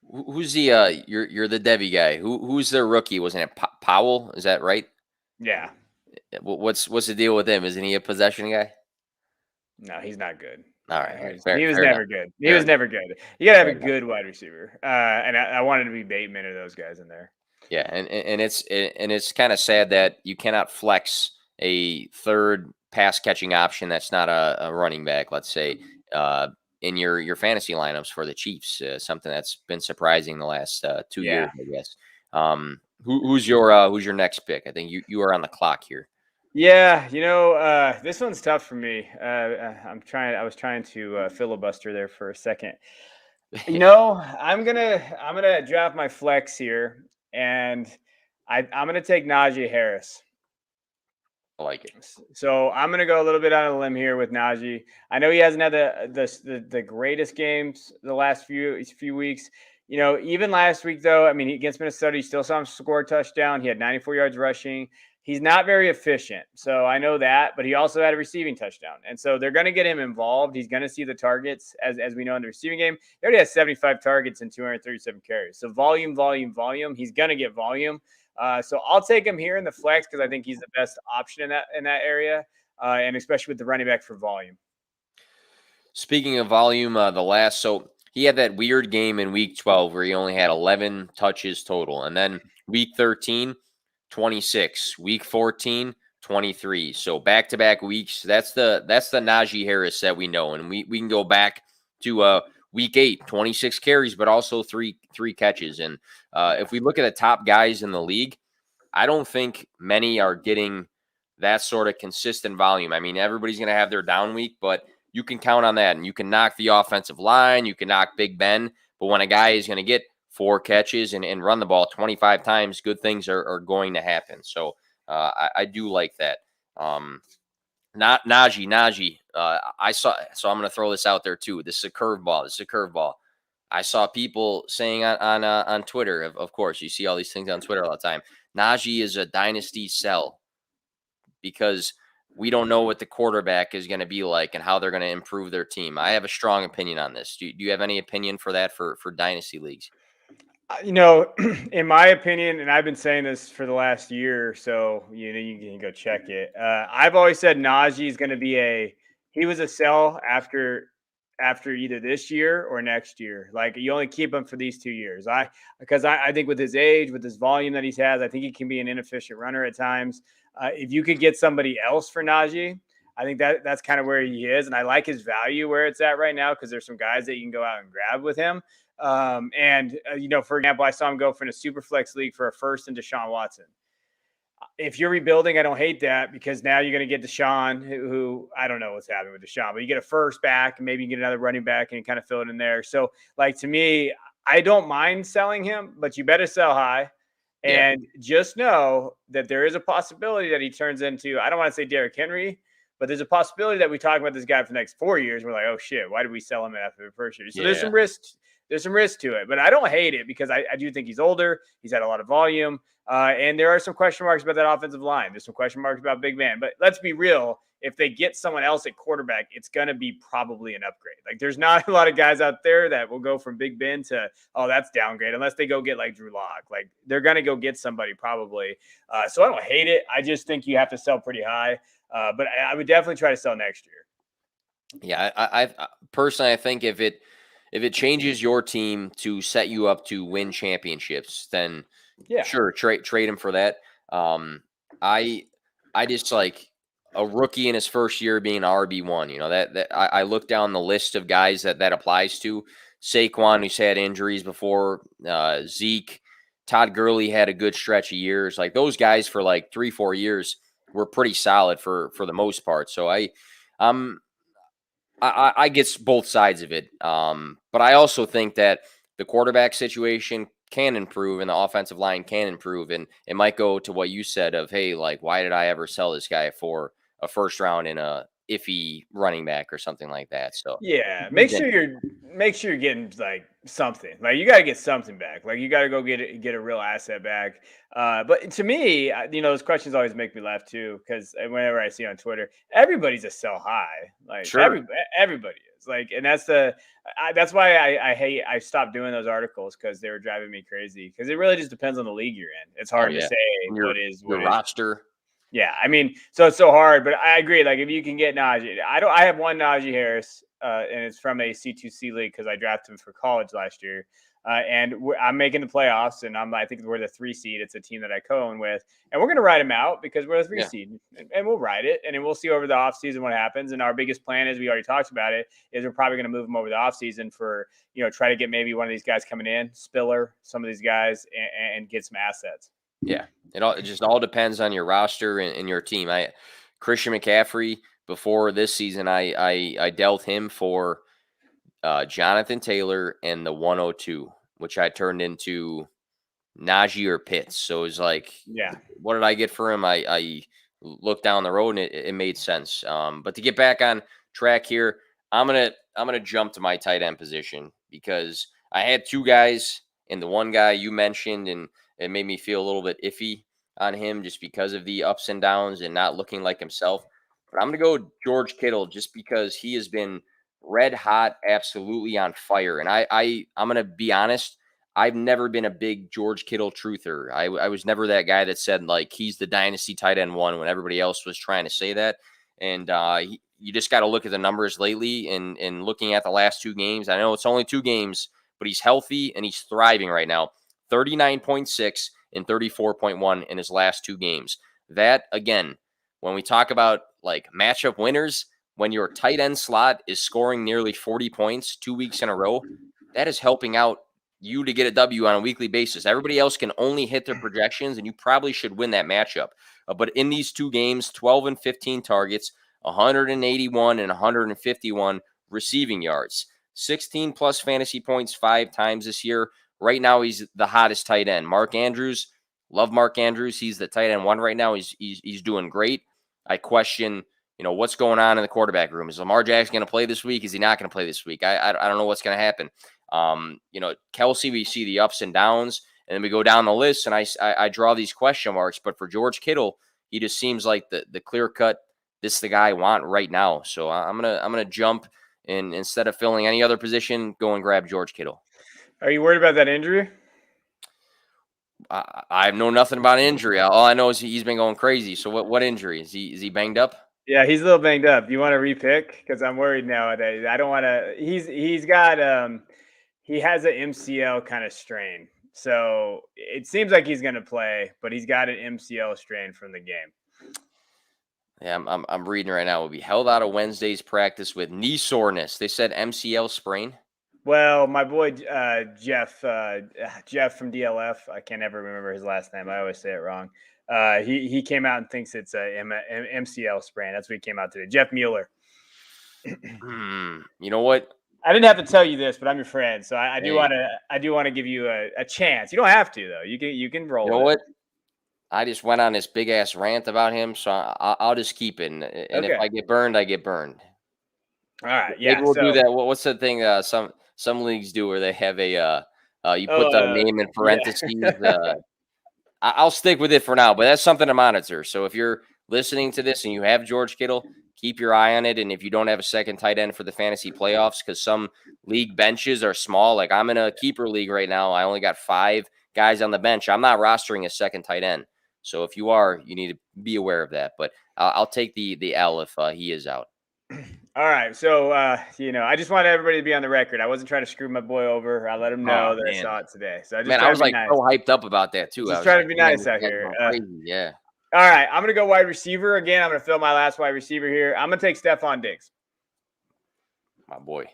[SPEAKER 1] Who's the you're the Debbie guy. Who's their rookie? Wasn't it Powell? Is that right?
[SPEAKER 2] Yeah.
[SPEAKER 1] What's the deal with him? Isn't he a possession guy?
[SPEAKER 2] No, he's not good.
[SPEAKER 1] All right.
[SPEAKER 2] He was never good. He was never good. You got to have a good wide receiver. And I wanted to be Bateman or those guys in there.
[SPEAKER 1] Yeah, and it's kind of sad that you cannot flex a third pass catching option that's not a running back, let's say, in your fantasy lineups for the Chiefs. Something that's been surprising the last 2 years, I guess. Who's your next pick? I think you are on the clock here.
[SPEAKER 2] Yeah, this one's tough for me. I was trying to filibuster there for a second. I'm gonna draft my flex here, and I'm gonna take Najee Harris.
[SPEAKER 1] I like it.
[SPEAKER 2] So I'm gonna go a little bit on a limb here with Najee. I know he hasn't had the greatest games the last few weeks. Even last week though, I mean, against Minnesota, he still saw him score a touchdown. He had 94 yards rushing. He's not very efficient. So I know that, but he also had a receiving touchdown. And so they're going to get him involved. He's going to see the targets as we know in the receiving game. He already has 75 targets and 237 carries. So volume. He's going to get volume. So I'll take him here in the flex because I think he's the best option in that area. And especially with the running back for volume.
[SPEAKER 1] Speaking of volume, so he had that weird game in week 12 where he only had 11 touches total. And then week 13, 26, week 14, 23. So back-to-back weeks. That's the Najee Harris that we know. And we can go back to week 8, 26 carries, but also three catches. And if we look at the top guys in the league, I don't think many are getting that sort of consistent volume. I mean, everybody's going to have their down week, but you can count on that. And you can knock the offensive line. You can knock Big Ben. But when a guy is going to get 4 catches and run the ball 25 times, good things are going to happen. So I do like that. Not Najee. I saw, so I'm going to throw this out there too. This is a curveball. I saw people saying on Twitter, of course, you see all these things on Twitter all the time. Najee is a dynasty sell because we don't know what the quarterback is going to be like and how they're going to improve their team. I have a strong opinion on this. Do you have any opinion for that for dynasty leagues?
[SPEAKER 2] In my opinion, and I've been saying this for the last year, so you can go check it. I've always said Najee is going to be he was a sell after either this year or next year. Like you only keep him for these 2 years. Because I think with his age, with his volume that he has, I think he can be an inefficient runner at times. If you could get somebody else for Najee, I think that's kind of where he is. And I like his value where it's at right now because there's some guys that you can go out and grab with him. For example, I saw him go for in a super flex league for a first and Deshaun Watson. If you're rebuilding, I don't hate that because now you're going to get Deshaun, who I don't know what's happening with Deshaun, but you get a first back and maybe you get another running back and kind of fill it in there. So like to me, I don't mind selling him, but you better sell high. And just know that there is a possibility that he turns into, I don't want to say Derrick Henry, but there's a possibility that we talk about this guy for the next 4 years. And we're like, oh shit, why did we sell him after the first year? So there's some risk. There's some risk to it, but I don't hate it because I do think he's older. He's had a lot of volume. And there are some question marks about that offensive line. There's some question marks about Big Ben. But let's be real. If they get someone else at quarterback, it's going to be probably an upgrade. Like there's not a lot of guys out there that will go from Big Ben to, oh, that's downgrade, unless they go get like Drew Lock. Like they're going to go get somebody probably. So I don't hate it. I just think you have to sell pretty high. But I would definitely try to sell next year.
[SPEAKER 1] Yeah, I personally, I think if if it changes your team to set you up to win championships, then sure, trade him for that. I just like a rookie in his first year being an RB1. You know, that I look down the list of guys that applies to. Saquon, who's had injuries before, Zeke, Todd Gurley had a good stretch of years. Like those guys for like 3-4 years were pretty solid for the most part. So I get both sides of it. But I also think that the quarterback situation can improve and the offensive line can improve. And it might go to what you said of, hey, like, why did I ever sell this guy for a first round in a iffy running back or something like that? So
[SPEAKER 2] yeah, make sure you're getting like something. Like you got to get something back. Like you got to go get a real asset back. But to me, those questions always make me laugh too, because whenever I see on Twitter, everybody's a sell high. Like everybody is like, and that's why I stopped doing those articles, because they were driving me crazy. Because it really just depends on the league you're in. It's hard to say what is
[SPEAKER 1] roster.
[SPEAKER 2] Yeah, I mean, so it's so hard, but I agree. Like, if you can get Najee, I have one Najee Harris, and it's from a C2C league because I drafted him for college last year, and I'm making the playoffs, and I think we're the 3 seed. It's a team that I co-own with, and we're gonna ride him out because we're the 3 seed, and we'll ride it, and then we'll see over the offseason what happens. And our biggest plan, is we already talked about it, is we're probably gonna move him over the offseason for try to get maybe one of these guys coming in, Spiller, some of these guys, and get some assets.
[SPEAKER 1] Yeah, it just all depends on your roster and your team. Christian McCaffrey, before this season, I dealt him for Jonathan Taylor and the 102, which I turned into Najee or Pitts. So it was like, what did I get for him? I looked down the road and it made sense. But to get back on track here, I'm gonna jump to my tight end position, because I had 2 guys, and the one guy you mentioned, and it made me feel a little bit iffy on him just because of the ups and downs and not looking like himself. But I'm going to go George Kittle, just because he has been red hot, absolutely on fire. And I'm going to be honest, I've never been a big George Kittle truther. I was never that guy that said, like, he's the dynasty tight end 1 when everybody else was trying to say that. And you just got to look at the numbers lately and looking at the last 2 games. I know it's only 2 games, but he's healthy and he's thriving right now. 39.6 and 34.1 in his last 2 games. That, again, when we talk about like matchup winners, when your tight end slot is scoring nearly 40 points 2 weeks in a row, that is helping out you to get a W on a weekly basis. Everybody else can only hit their projections, and you probably should win that matchup. But in these 2 games, 12 and 15 targets, 181 and 151 receiving yards, 16 plus fantasy points 5 times this year. Right now, he's the hottest tight end. Mark Andrews, love Mark Andrews. He's the tight end 1 right now. He's doing great. I question, what's going on in the quarterback room. Is Lamar Jackson going to play this week? Is he not going to play this week? I don't know what's going to happen. Kelsey, we see the ups and downs, and then we go down the list, and I draw these question marks. But for George Kittle, he just seems like the clear cut. This is the guy I want right now. So I'm gonna jump, and instead of filling any other position, go and grab George Kittle.
[SPEAKER 2] Are you worried about that injury?
[SPEAKER 1] I know nothing about injury. All I know is he's been going crazy. So what injury? Is he banged up?
[SPEAKER 2] Yeah, he's a little banged up. Do you want to repick? Because I'm worried nowadays. I don't want to. He's got he has an MCL kind of strain. So it seems like he's going to play, but he's got an MCL strain from the game.
[SPEAKER 1] Yeah, I'm reading right now. Will be held out of Wednesday's practice with knee soreness. They said MCL sprain.
[SPEAKER 2] Well, my boy Jeff from DLF, I can't ever remember his last name. I always say it wrong. He came out and thinks it's a MCL sprain. That's what he came out today. Jeff Mueller.
[SPEAKER 1] You know what?
[SPEAKER 2] I didn't have to tell you this, but I'm your friend, so I do want to give you a chance. You don't have to though. You can roll.
[SPEAKER 1] You know what? I just went on this big ass rant about him, so I'll just keep it. And if I get burned, I get burned.
[SPEAKER 2] All right. Yeah.
[SPEAKER 1] Maybe we'll do that. What's the thing? Some leagues do where they have you put the name in parentheses. Yeah. I'll stick with it for now, but that's something to monitor. So if you're listening to this and you have George Kittle, keep your eye on it. And if you don't have a second tight end for the fantasy playoffs, because some league benches are small, like I'm in a keeper league right now. I only got 5 guys on the bench. I'm not rostering a second tight end. So if you are, you need to be aware of that. But I'll take the L if he is out.
[SPEAKER 2] All right. So, I just wanted everybody to be on the record. I wasn't trying to screw my boy over. I let him know that I saw it today. So I just
[SPEAKER 1] Man,
[SPEAKER 2] try
[SPEAKER 1] I
[SPEAKER 2] to
[SPEAKER 1] was
[SPEAKER 2] be
[SPEAKER 1] like
[SPEAKER 2] nice.
[SPEAKER 1] so hyped up about that too.
[SPEAKER 2] Just
[SPEAKER 1] I was
[SPEAKER 2] trying
[SPEAKER 1] like,
[SPEAKER 2] to be
[SPEAKER 1] man,
[SPEAKER 2] nice out here.
[SPEAKER 1] crazy. Yeah.
[SPEAKER 2] All right. I'm going to go wide receiver. Again, I'm going to fill my last wide receiver here. I'm going to take Stephon Diggs.
[SPEAKER 1] My boy.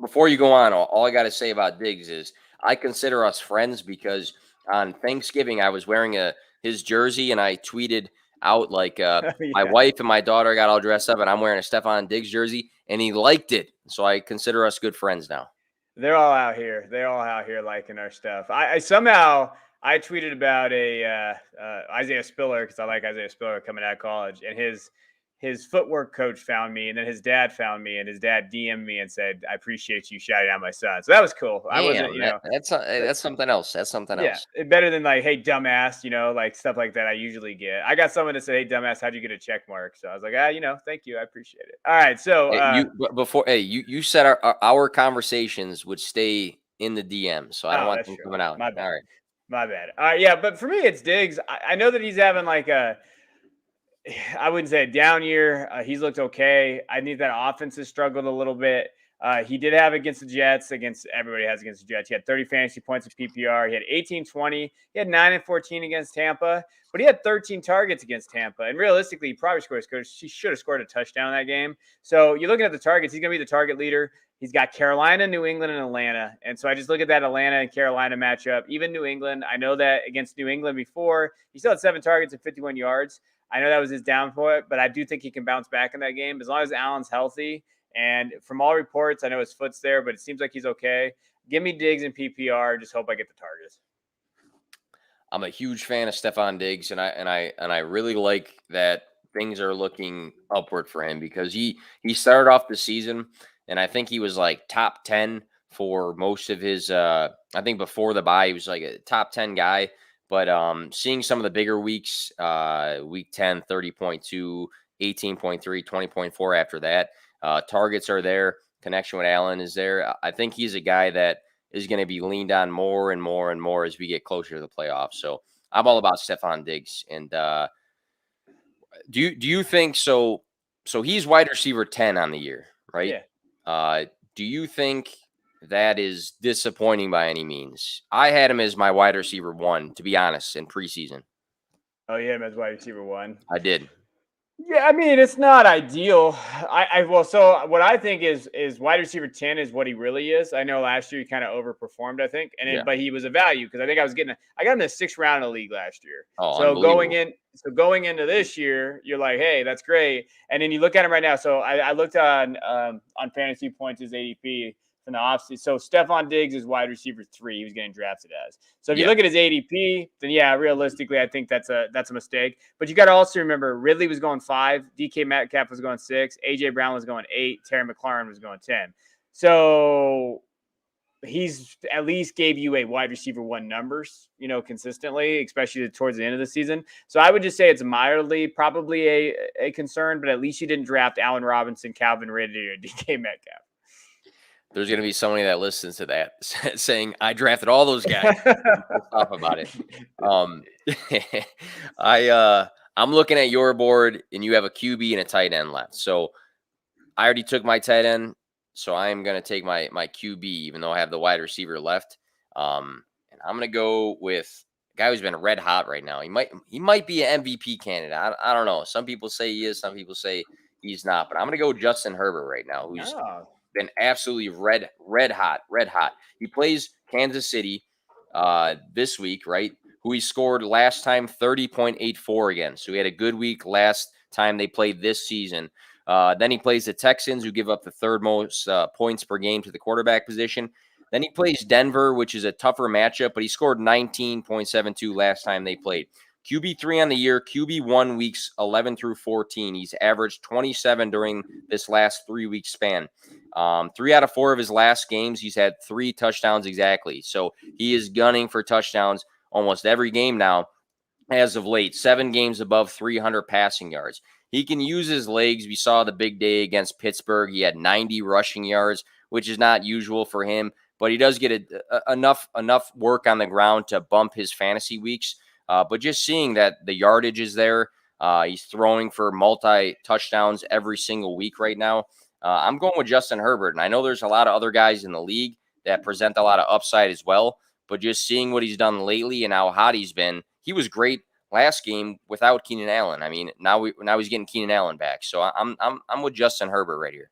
[SPEAKER 1] Before you go on, all I got to say about Diggs is I consider us friends because on Thanksgiving I was wearing his jersey and I tweeted out like my wife and my daughter got all dressed up and I'm wearing a Stephon Diggs jersey and he liked it. So I consider us good friends now.
[SPEAKER 2] They're all out here. They're all out here liking our stuff. I somehow tweeted about Isaiah Spiller because I like Isaiah Spiller coming out of college, and his footwork coach found me, and then his dad found me, and his dad DM'd me and said, "I appreciate you shouting out my son." So that was cool.
[SPEAKER 1] Damn,
[SPEAKER 2] I wasn't,
[SPEAKER 1] that's something else. That's something else.
[SPEAKER 2] Yeah, better than like, "Hey, dumbass," like stuff like that. I usually get. I got someone to say, "Hey, dumbass, how'd you get a check mark?" So I was like, thank you, I appreciate it. All right, so
[SPEAKER 1] you said our conversations would stay in the DM, so I don't want them coming out.
[SPEAKER 2] My bad.
[SPEAKER 1] All right.
[SPEAKER 2] My bad. All right, yeah, but for me, it's Diggs. I know that he's having like I wouldn't say a down year. He's looked okay. I think that offense has struggled a little bit. He did have against the Jets, against everybody has against the Jets. He had 30 fantasy points in PPR. He had 18-20. He had 9 and 14 against Tampa, but he had 13 targets against Tampa. And realistically, he probably he should have scored a touchdown in that game. So you're looking at the targets. He's going to be the target leader. He's got Carolina, New England, and Atlanta. And so I just look at that Atlanta and Carolina matchup. Even New England, I know that against New England before, he still had 7 targets and 51 yards. I know that was his downfall, but I do think he can bounce back in that game as long as Allen's healthy. And from all reports, I know his foot's there, but it seems like he's okay. Give me Diggs and PPR. Just hope I get the targets.
[SPEAKER 1] I'm a huge fan of Stephon Diggs, and I really like that things are looking upward for him because he started off the season, and I think he was like top 10 for most of his. I think before the bye, he was like a top 10 guy. But seeing some of the bigger weeks, week 10, 30.2, 18.3, 20.4 after that, targets are there. Connection with Allen is there. I think he's a guy that is going to be leaned on more and more and more as we get closer to the playoffs. So I'm all about Stephon Diggs. And do you think so? So he's wide receiver 10 on the year, right? Yeah. Do you think that is disappointing by any means? I had him as my wide receiver 1, to be honest, in preseason.
[SPEAKER 2] Oh, you had him as wide receiver 1?
[SPEAKER 1] I did.
[SPEAKER 2] Yeah, I mean, it's not ideal. So what I think is wide receiver 10 is what he really is. I know last year he kind of overperformed, I think, but he was a value because I think I got him in the 6th round of the league last year.
[SPEAKER 1] Oh,
[SPEAKER 2] so going into this year, you're like, hey, that's great. And then you look at him right now. So I looked on Fantasy Points, his ADP from the offseason. So Stephon Diggs is wide receiver 3. He was getting drafted as. So if you look at his ADP, then realistically, I think that's a mistake. But you got to also remember Ridley was going 5, DK Metcalf was going 6, AJ Brown was going 8, Terry McLaurin was going 10. So he's at least gave you a wide receiver 1 numbers, consistently, especially towards the end of the season. So I would just say it's mildly probably a concern, but at least you didn't draft Allen Robinson, Calvin Ridley, or DK Metcalf.
[SPEAKER 1] There's going to be somebody that listens to that saying, I drafted all those guys. Stop about it. I'm looking at your board, and you have a QB and a tight end left. So I already took my tight end, so I am going to take my QB, even though I have the wide receiver left. And I'm going to go with a guy who's been red hot right now. He might be an MVP candidate. I don't know. Some people say he is. Some people say he's not. But I'm going to go Justin Herbert right now, who's been absolutely red hot. He plays Kansas City this week, right? Who he scored last time 30.84 against. So he had a good week last time they played this season. Then he plays the Texans, who give up the 3rd most points per game to the quarterback position. Then he plays Denver, which is a tougher matchup, but he scored 19.72 last time they played. QB3 on the year, QB1 weeks 11 through 14. He's averaged 27 during this last 3-week span. 3 out of 4 of his last games, he's had 3 touchdowns exactly. So he is gunning for touchdowns almost every game now as of late. 7 games above 300 passing yards. He can use his legs. We saw the big day against Pittsburgh. He had 90 rushing yards, which is not usual for him. But he does get enough work on the ground to bump his fantasy weeks. But just seeing that the yardage is there, He's throwing for multi-touchdowns every single week right now. I'm going with Justin Herbert, and I know there's a lot of other guys in the league that present a lot of upside as well, but just seeing what he's done lately and how hot he's been, he was great last game without Keenan Allen. I mean, now he's getting Keenan Allen back, so I'm with Justin Herbert right here.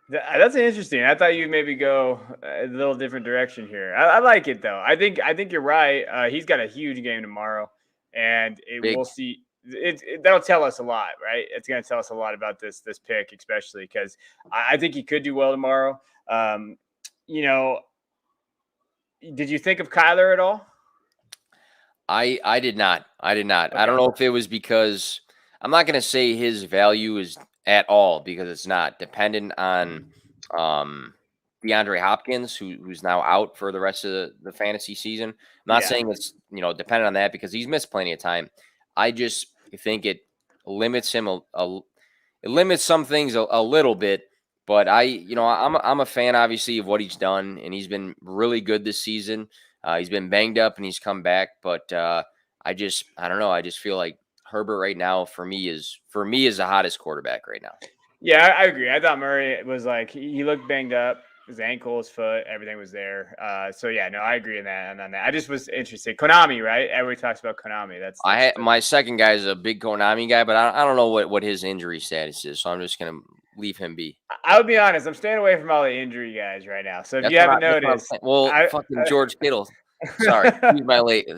[SPEAKER 2] That's interesting. I thought you'd maybe go a little different direction here. I like it though. I think you're right. He's got a huge game tomorrow, and we'll see. That'll tell us a lot, right? It's going to tell us a lot about this pick, especially because I think he could do well tomorrow. You know, did you think of Kyler at all?
[SPEAKER 1] I did not. Okay. I don't know if it was because I'm not going to say his value is at all, because it's not dependent on DeAndre Hopkins, who's now out for the rest of the fantasy season. I'm not saying it's dependent on that, because he's missed plenty of time. I just think it limits him it limits some things a little bit. But I'm a fan, obviously, of what he's done, and he's been really good this season. He's been banged up and he's come back, but I don't know. I just feel like Herbert right now for me is the hottest quarterback right now.
[SPEAKER 2] Yeah, I agree. I thought Murray was like, he looked banged up. His ankle, his foot, everything was there. So yeah, no, I agree on that. I just was interested. Konami, right? Everybody talks about Konami.
[SPEAKER 1] My second guy is a big Konami guy, but I don't know what his injury status is, so I'm just gonna leave him be.
[SPEAKER 2] I would be honest. I'm staying away from all the injury guys right now. So if you haven't noticed,
[SPEAKER 1] fucking George Kittle. Sorry,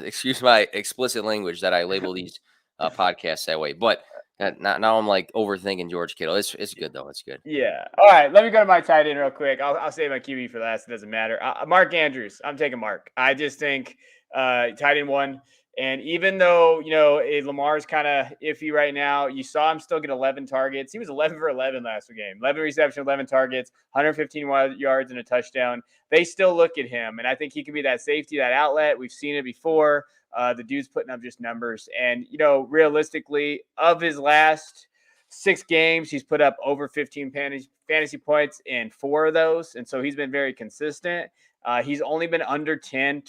[SPEAKER 1] excuse my explicit language that I label these podcasts that way. But now I'm like overthinking George Kittle. It's good though. It's good.
[SPEAKER 2] Yeah. All right. Let me go to my tight end real quick. I'll save my QB for last. It doesn't matter. Mark Andrews. I'm taking Mark. I just think tight end 1. And even though, Lamar's kind of iffy right now, you saw him still get 11 targets. He was 11 for 11 last game. 11 reception, 11 targets, 115 yards and a touchdown. They still look at him, and I think he can be that safety, that outlet. We've seen it before. The dude's putting up just numbers. And, realistically, of his last 6 games, he's put up over 15 fantasy points in 4 of those. And so he's been very consistent. He's only been under 10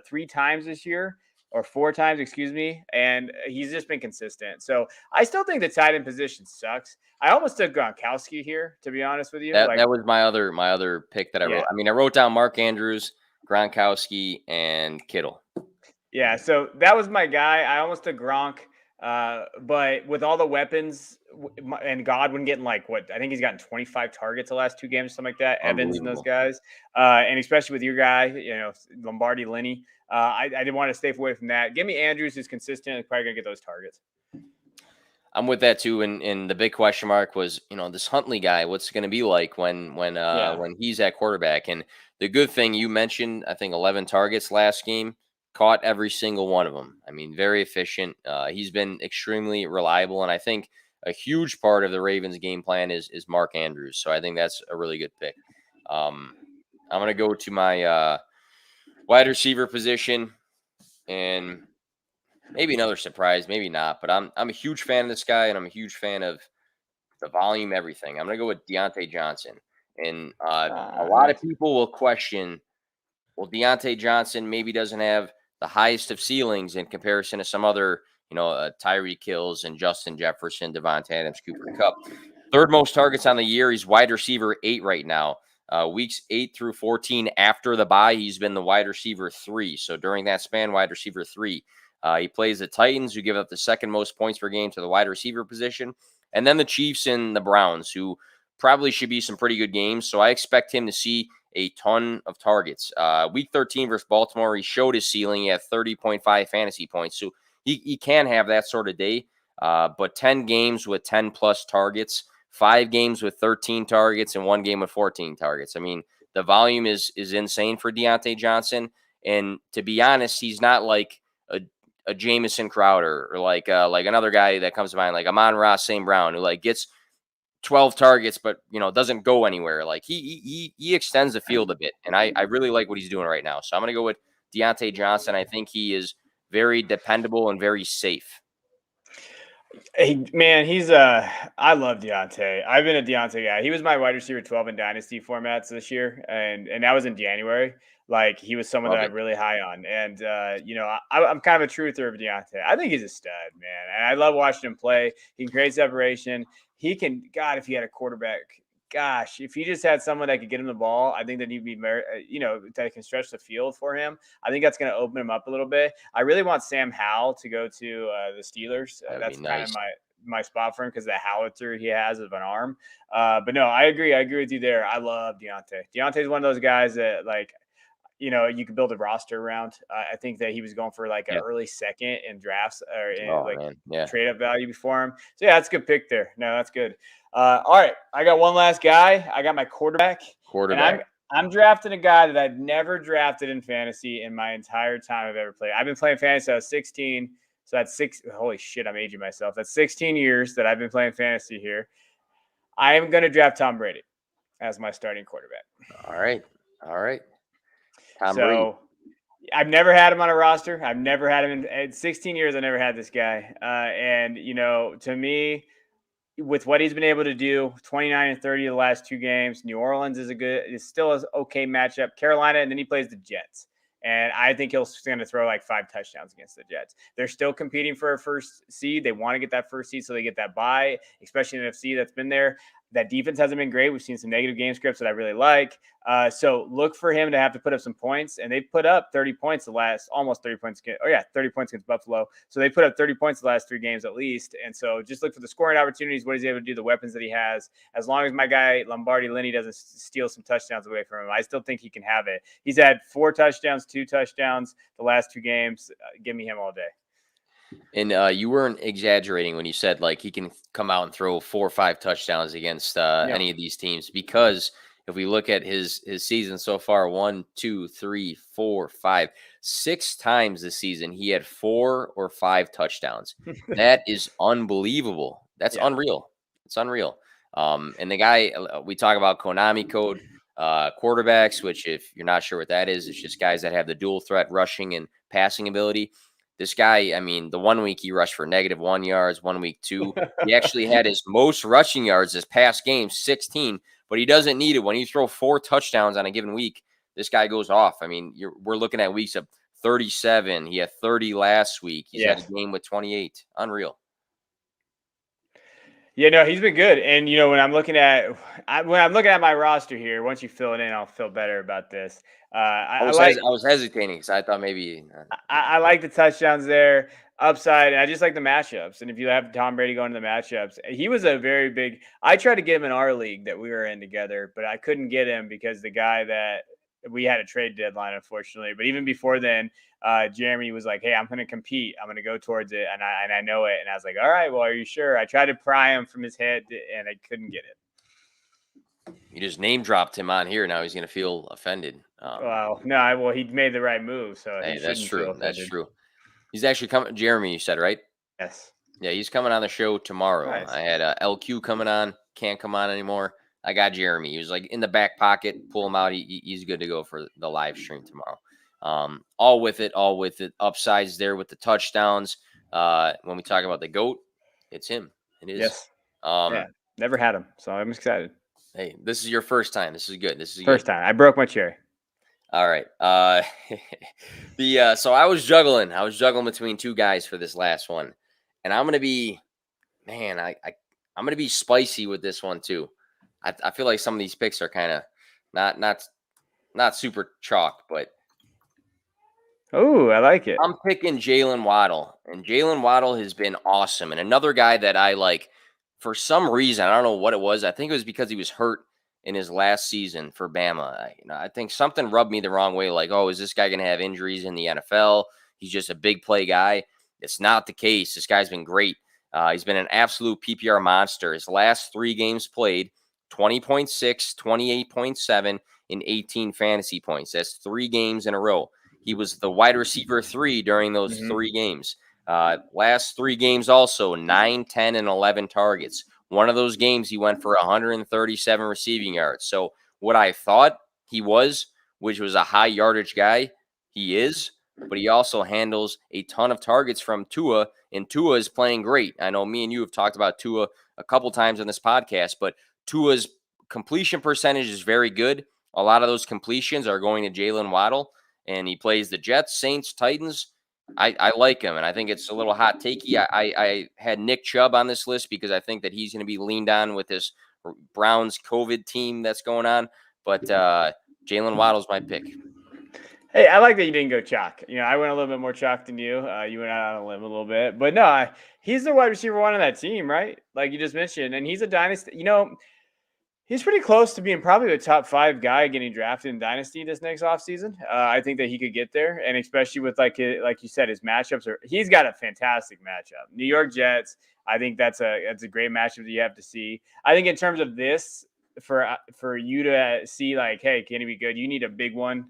[SPEAKER 2] 3 times this year. Or 4 times, excuse me, and he's just been consistent. So I still think the tight end position sucks. I almost took Gronkowski here, to be honest with you.
[SPEAKER 1] That was my other pick that I wrote. I mean, I wrote down Mark Andrews, Gronkowski, and Kittle.
[SPEAKER 2] Yeah, so that was my guy. I almost took Gronk, but with all the weapons and Godwin getting I think he's gotten 25 targets the last 2 games, something like that. Evans and those guys, and especially with your guy, Lombardi, Lenny. I didn't want to stay away from that. Give me Andrews, who's consistent and probably going to get those targets.
[SPEAKER 1] I'm with that too. And the big question mark was, this Huntley guy, what's it going to be like when he's at quarterback? And the good thing you mentioned, I think 11 targets last game, caught every single one of them. I mean, very efficient. He's been extremely reliable. And I think a huge part of the Ravens game plan is Mark Andrews. So I think that's a really good pick. I'm going to go to my, wide receiver position, and maybe another surprise, maybe not, but I'm a huge fan of this guy, and I'm a huge fan of the volume, everything. I'm going to go with Deontay Johnson. And a lot of people will question, well, Deontay Johnson maybe doesn't have the highest of ceilings in comparison to some other, Tyreek Hills and Justin Jefferson, Devonte Adams, Cooper Kupp. 3rd most targets on the year. He's wide receiver 8 right now. Weeks 8 through 14 after the bye, he's been the wide receiver 3. So during that span, wide receiver 3. He plays the Titans, who give up the 2nd most points per game to the wide receiver position. And then the Chiefs and the Browns, who probably should be some pretty good games. So I expect him to see a ton of targets. Week 13 versus Baltimore, he showed his ceiling. He had 30.5 fantasy points. So he can have that sort of day. But 10 games with 10-plus targets, 5 games with 13 targets, and 1 game with 14 targets. I mean, the volume is insane for Deontay Johnson. And to be honest, he's not like a Jamison Crowder or like another guy that comes to mind, like Amon-Ra St. Brown, who gets 12 targets, but doesn't go anywhere. Like he extends the field a bit, and I really like what he's doing right now. So I'm going to go with Deontay Johnson. I think he is very dependable and very safe.
[SPEAKER 2] Hey, man, I love Deontay. I've been a Deontay guy. He was my wide receiver 12 in dynasty formats this year, and that was in January. like he was someone
[SPEAKER 1] Love
[SPEAKER 2] that
[SPEAKER 1] it.
[SPEAKER 2] I'm really high on. And, I'm kind of a truther of Deontay. I think he's a stud, man. And I love watching him play. He can create separation. He can, God, if he had a quarterback, gosh, if he just had someone that could get him the ball, I think that he'd be, that can stretch the field for him. I think that's going to open him up a little bit. I really want Sam Howell to go to the Steelers. That's kind of my spot for him because the howitzer he has of an arm. But no, I agree. I agree with you there. I love Deontay. Deontay's one of those guys that you could build a roster around. I think that he was going for like an early second in drafts or trade up value before him. So yeah, that's a good pick there. No, that's good. All right, I got one last guy. I got my quarterback. And I'm drafting a guy that I've never drafted in fantasy in my entire time I've ever played. I've been playing fantasy since I was 16. So that's holy shit, I'm aging myself. That's 16 years that I've been playing fantasy here. I am going to draft Tom Brady as my starting quarterback.
[SPEAKER 1] All right.
[SPEAKER 2] Tom Brady. I've never had him on a roster. I've never had him in 16 years. I never had this guy. And to me, with what he's been able to do, 29-30 the last 2 games. New Orleans is still an okay matchup. Carolina, and then he plays the Jets. And I think he's going to throw like 5 touchdowns against the Jets. They're still competing for a first seed. They want to get that first seed so they get that bye, especially in an NFC that's been there. That defense hasn't been great. We've seen some negative game scripts that I really like. So look for him to have to put up some points. And they've put up 30 points almost 30 points. 30 points against Buffalo. So they put up 30 points the last 3 games at least. And so just look for the scoring opportunities, what he's able to do, the weapons that he has. As long as my guy Lombardi-Linney doesn't steal some touchdowns away from him, I still think he can have it. He's had 4 touchdowns, 2 touchdowns the last 2 games. Give me him all day.
[SPEAKER 1] And you weren't exaggerating when you said like he can come out and throw 4 or 5 touchdowns against any of these teams, because if we look at his season so far, 1, 2, 3, 4, 5, 6 times this season, he had 4 or 5 touchdowns. That is unbelievable. That's unreal. It's unreal. And the guy, we talk about Konami code quarterbacks, which if you're not sure what that is, it's just guys that have the dual threat rushing and passing ability. This guy, I mean, the 1 week he rushed for -1 yards, 1 week 2. He actually had his most rushing yards this past game, 16, but he doesn't need it. When you throw 4 touchdowns on a given week, this guy goes off. I mean, we're looking at weeks of 37. He had 30 last week. He's had a game with 28. Unreal.
[SPEAKER 2] Yeah, no, he's been good. And when I'm looking at my roster here, once you fill it in, I'll feel better about this. I was
[SPEAKER 1] hesitating because I thought maybe
[SPEAKER 2] I like the touchdowns there, upside, and I just like the matchups. And if you have Tom Brady going to the matchups, he was a very big. I tried to get him in our league that we were in together, but I couldn't get him because the guy that we had a trade deadline, unfortunately. But even before then, Jeremy was like, "Hey, I'm going to compete. I'm going to go towards it," and I know it. And I was like, "All right, well, are you sure?" I tried to pry him from his head, and I couldn't get it.
[SPEAKER 1] You just name dropped him on here. Now he's going to feel offended.
[SPEAKER 2] He made the right move. So
[SPEAKER 1] hey, that's true. That's true. He's actually coming. Jeremy, you said, right?
[SPEAKER 2] Yes.
[SPEAKER 1] Yeah, he's coming on the show tomorrow. Nice. I had LQ coming on. Can't come on anymore. I got Jeremy. He was like in the back pocket. Pull him out. He's good to go for the live stream tomorrow. All with it. Upsides there with the touchdowns. When we talk about the GOAT, it's him. It is.
[SPEAKER 2] Yes. Never had him, so I'm excited.
[SPEAKER 1] Hey, this is your first time. This is good.
[SPEAKER 2] First time. I broke my chair.
[SPEAKER 1] All right. So I was juggling. Between 2 guys for this last one, and I'm gonna be, I'm gonna be spicy with this one too. I feel like some of these picks are kind of not super chalk, but
[SPEAKER 2] oh, I like it.
[SPEAKER 1] I'm picking Jalen Waddle, and Jalen Waddle has been awesome. And another guy that I like for some reason, I don't know what it was. I think it was because he was hurt in his last season for Bama. I think something rubbed me the wrong way. Like, oh, is this guy going to have injuries in the NFL? He's just a big play guy. It's not the case. This guy's been great. He's been an absolute PPR monster. His last 3 games played, 20.6, 28.7, and 18 fantasy points. That's 3 games in a row. He was the wide receiver 3 during those 3 games. Last 3 games also, 9, 10, and 11 targets. One of those games, he went for 137 receiving yards. So what I thought he was, which was a high yardage guy, he is, but he also handles a ton of targets from Tua, and Tua is playing great. I know me and you have talked about Tua a couple times on this podcast, but Tua's completion percentage is very good. a lot of those completions are going to Jalen Waddle, and he plays the Jets, Saints, Titans. I like him, and I think it's a little hot takey. I had Nick Chubb on this list because I think that he's going to be leaned on with this Browns COVID team that's going on. But Jalen Waddle's my pick.
[SPEAKER 2] Hey, I like that you didn't go chalk. I went a little bit more chalk than you. You went out on a limb a little bit. But no, he's the wide receiver one on that team, right? Like you just mentioned. And he's a dynasty. He's pretty close to being probably the top 5 guy getting drafted in Dynasty this next offseason. I think that he could get there. And especially with, like you said, his matchups he's got a fantastic matchup. New York Jets, I think that's a great matchup that you have to see. I think in terms of this, for you to see, like, hey, can he be good? You need a big one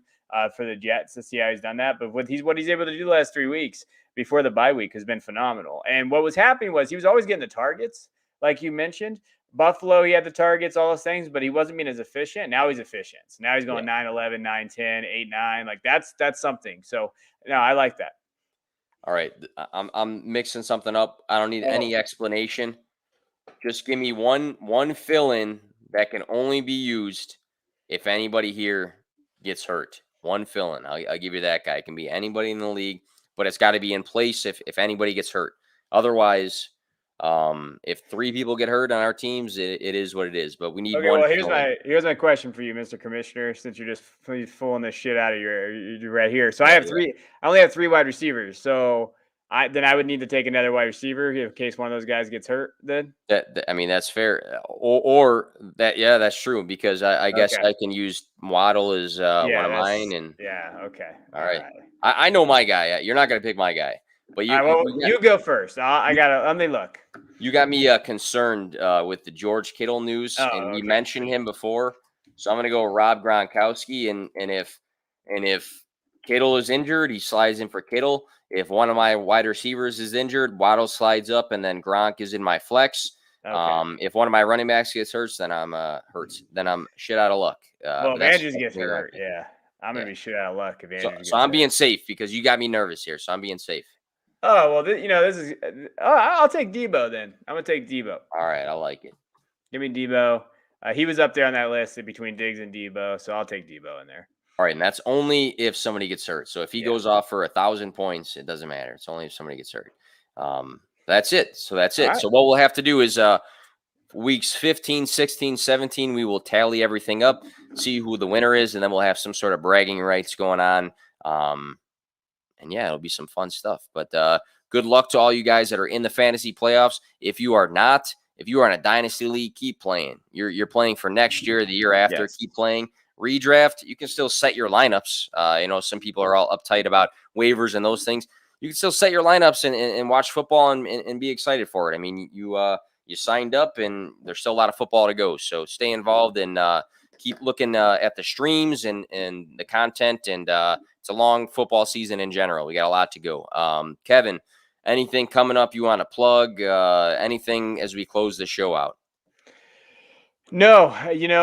[SPEAKER 2] for the Jets to see how he's done that. But what he's able to do the last 3 weeks before the bye week has been phenomenal. And what was happening was he was always getting the targets, like you mentioned. Buffalo, he had the targets, all those things, but he wasn't being as efficient. Now he's efficient. So now he's going 9-11, 9-10, 8-9. Like that's something. So no, I like that.
[SPEAKER 1] All right. I'm mixing something up. I don't need any explanation. Just give me one fill-in that can only be used if anybody here gets hurt. One fill-in. I'll give you that guy. It can be anybody in the league, but it's got to be in place if anybody gets hurt. Otherwise, if 3 people get hurt on our teams, it is what it is. But we need one.
[SPEAKER 2] Well, here's my question for you, Mr. Commissioner. Since you're just fooling this shit out of your right here, so I have 3. I only have 3 wide receivers. So I would need to take another wide receiver in case one of those guys gets hurt. Then
[SPEAKER 1] that's fair. Or that that's true because I guess I can use Waddle as one of mine. And
[SPEAKER 2] okay.
[SPEAKER 1] All right. I know my guy. You're not going to pick my guy. But
[SPEAKER 2] you go first. Let me look.
[SPEAKER 1] You got me concerned with the George Kittle news, and we mentioned him before. So I'm going to go Rob Gronkowski, and if Kittle is injured, he slides in for Kittle. If one of my wide receivers is injured, Waddle slides up, and then Gronk is in my flex. If one of my running backs gets hurt, then I'm shit out of luck.
[SPEAKER 2] If Andrews gets hurt, I'm going to be shit out of luck if Andrews gets hurt.
[SPEAKER 1] So I'm being safe because you got me nervous here. So I'm being safe.
[SPEAKER 2] Oh, well, this is I'll take Debo then. I'm going to take Debo.
[SPEAKER 1] All right, I like it.
[SPEAKER 2] Give me Debo. He was up there on that list between Diggs and Debo, so I'll take Debo in there.
[SPEAKER 1] All right, and that's only if somebody gets hurt. So if he goes off for 1,000 points, it doesn't matter. It's only if somebody gets hurt. That's it. So that's it. Right. So what we'll have to do is weeks 15, 16, 17, we will tally everything up, see who the winner is, and then we'll have some sort of bragging rights going on. And it'll be some fun stuff. But good luck to all you guys that are in the fantasy playoffs. If you are not, if you are in a dynasty league, keep playing. You're playing for next year, the year after. Keep playing. Redraft, you can still set your lineups. Some people are all uptight about waivers and those things. You can still set your lineups and watch football and be excited for it. I mean, you signed up, and there's still a lot of football to go. So stay involved and keep looking at the streams and the content. And it's a long football season in general. We got a lot to go. Kevin, anything coming up you want to plug? Anything as we close the show out?
[SPEAKER 2] No,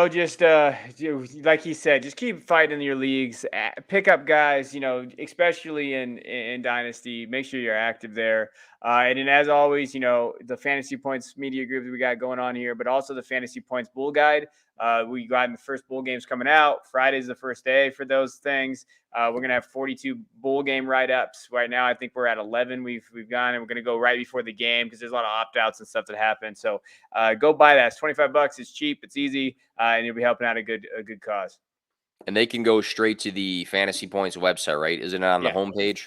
[SPEAKER 2] just like he said, just keep fighting in your leagues. Pick up guys, especially in Dynasty. Make sure you're active there. And then as always, the Fantasy Points media group that we got going on here, but also the Fantasy Points Bull Guide. We got in the first bowl games coming out. Friday's the first day for those things. We're going to have 42 bowl game write-ups. Right now, I think we're at 11. We've gone, and we're going to go right before the game because there's a lot of opt-outs and stuff that happen. So go buy that. It's $25. It's cheap. It's easy. And you'll be helping out a good cause.
[SPEAKER 1] And they can go straight to the Fantasy Points website, right? Isn't it on the homepage?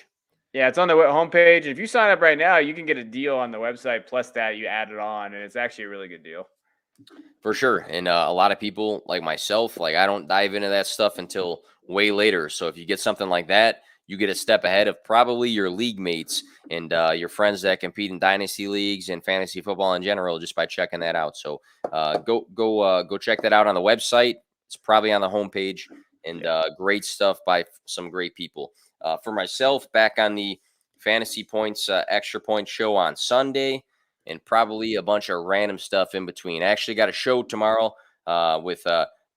[SPEAKER 2] Yeah, it's on the homepage. If you sign up right now, you can get a deal on the website. Plus that, you add it on, and it's actually a really good deal.
[SPEAKER 1] For sure. And a lot of people like myself, I don't dive into that stuff until way later. So if you get something like that, you get a step ahead of probably your league mates and your friends that compete in dynasty leagues and fantasy football in general, just by checking that out. So go check that out on the website. It's probably on the homepage, and great stuff by some great people. For myself, back on the Fantasy Points Extra Point show on Sunday, and probably a bunch of random stuff in between. I actually got a show tomorrow with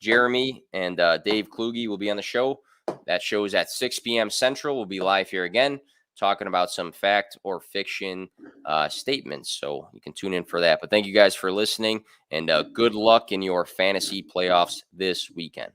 [SPEAKER 1] Jeremy and Dave Kluge will be on the show. That show is at 6 p.m. Central. We'll be live here again, talking about some fact or fiction statements. So you can tune in for that. But thank you guys for listening, and good luck in your fantasy playoffs this weekend.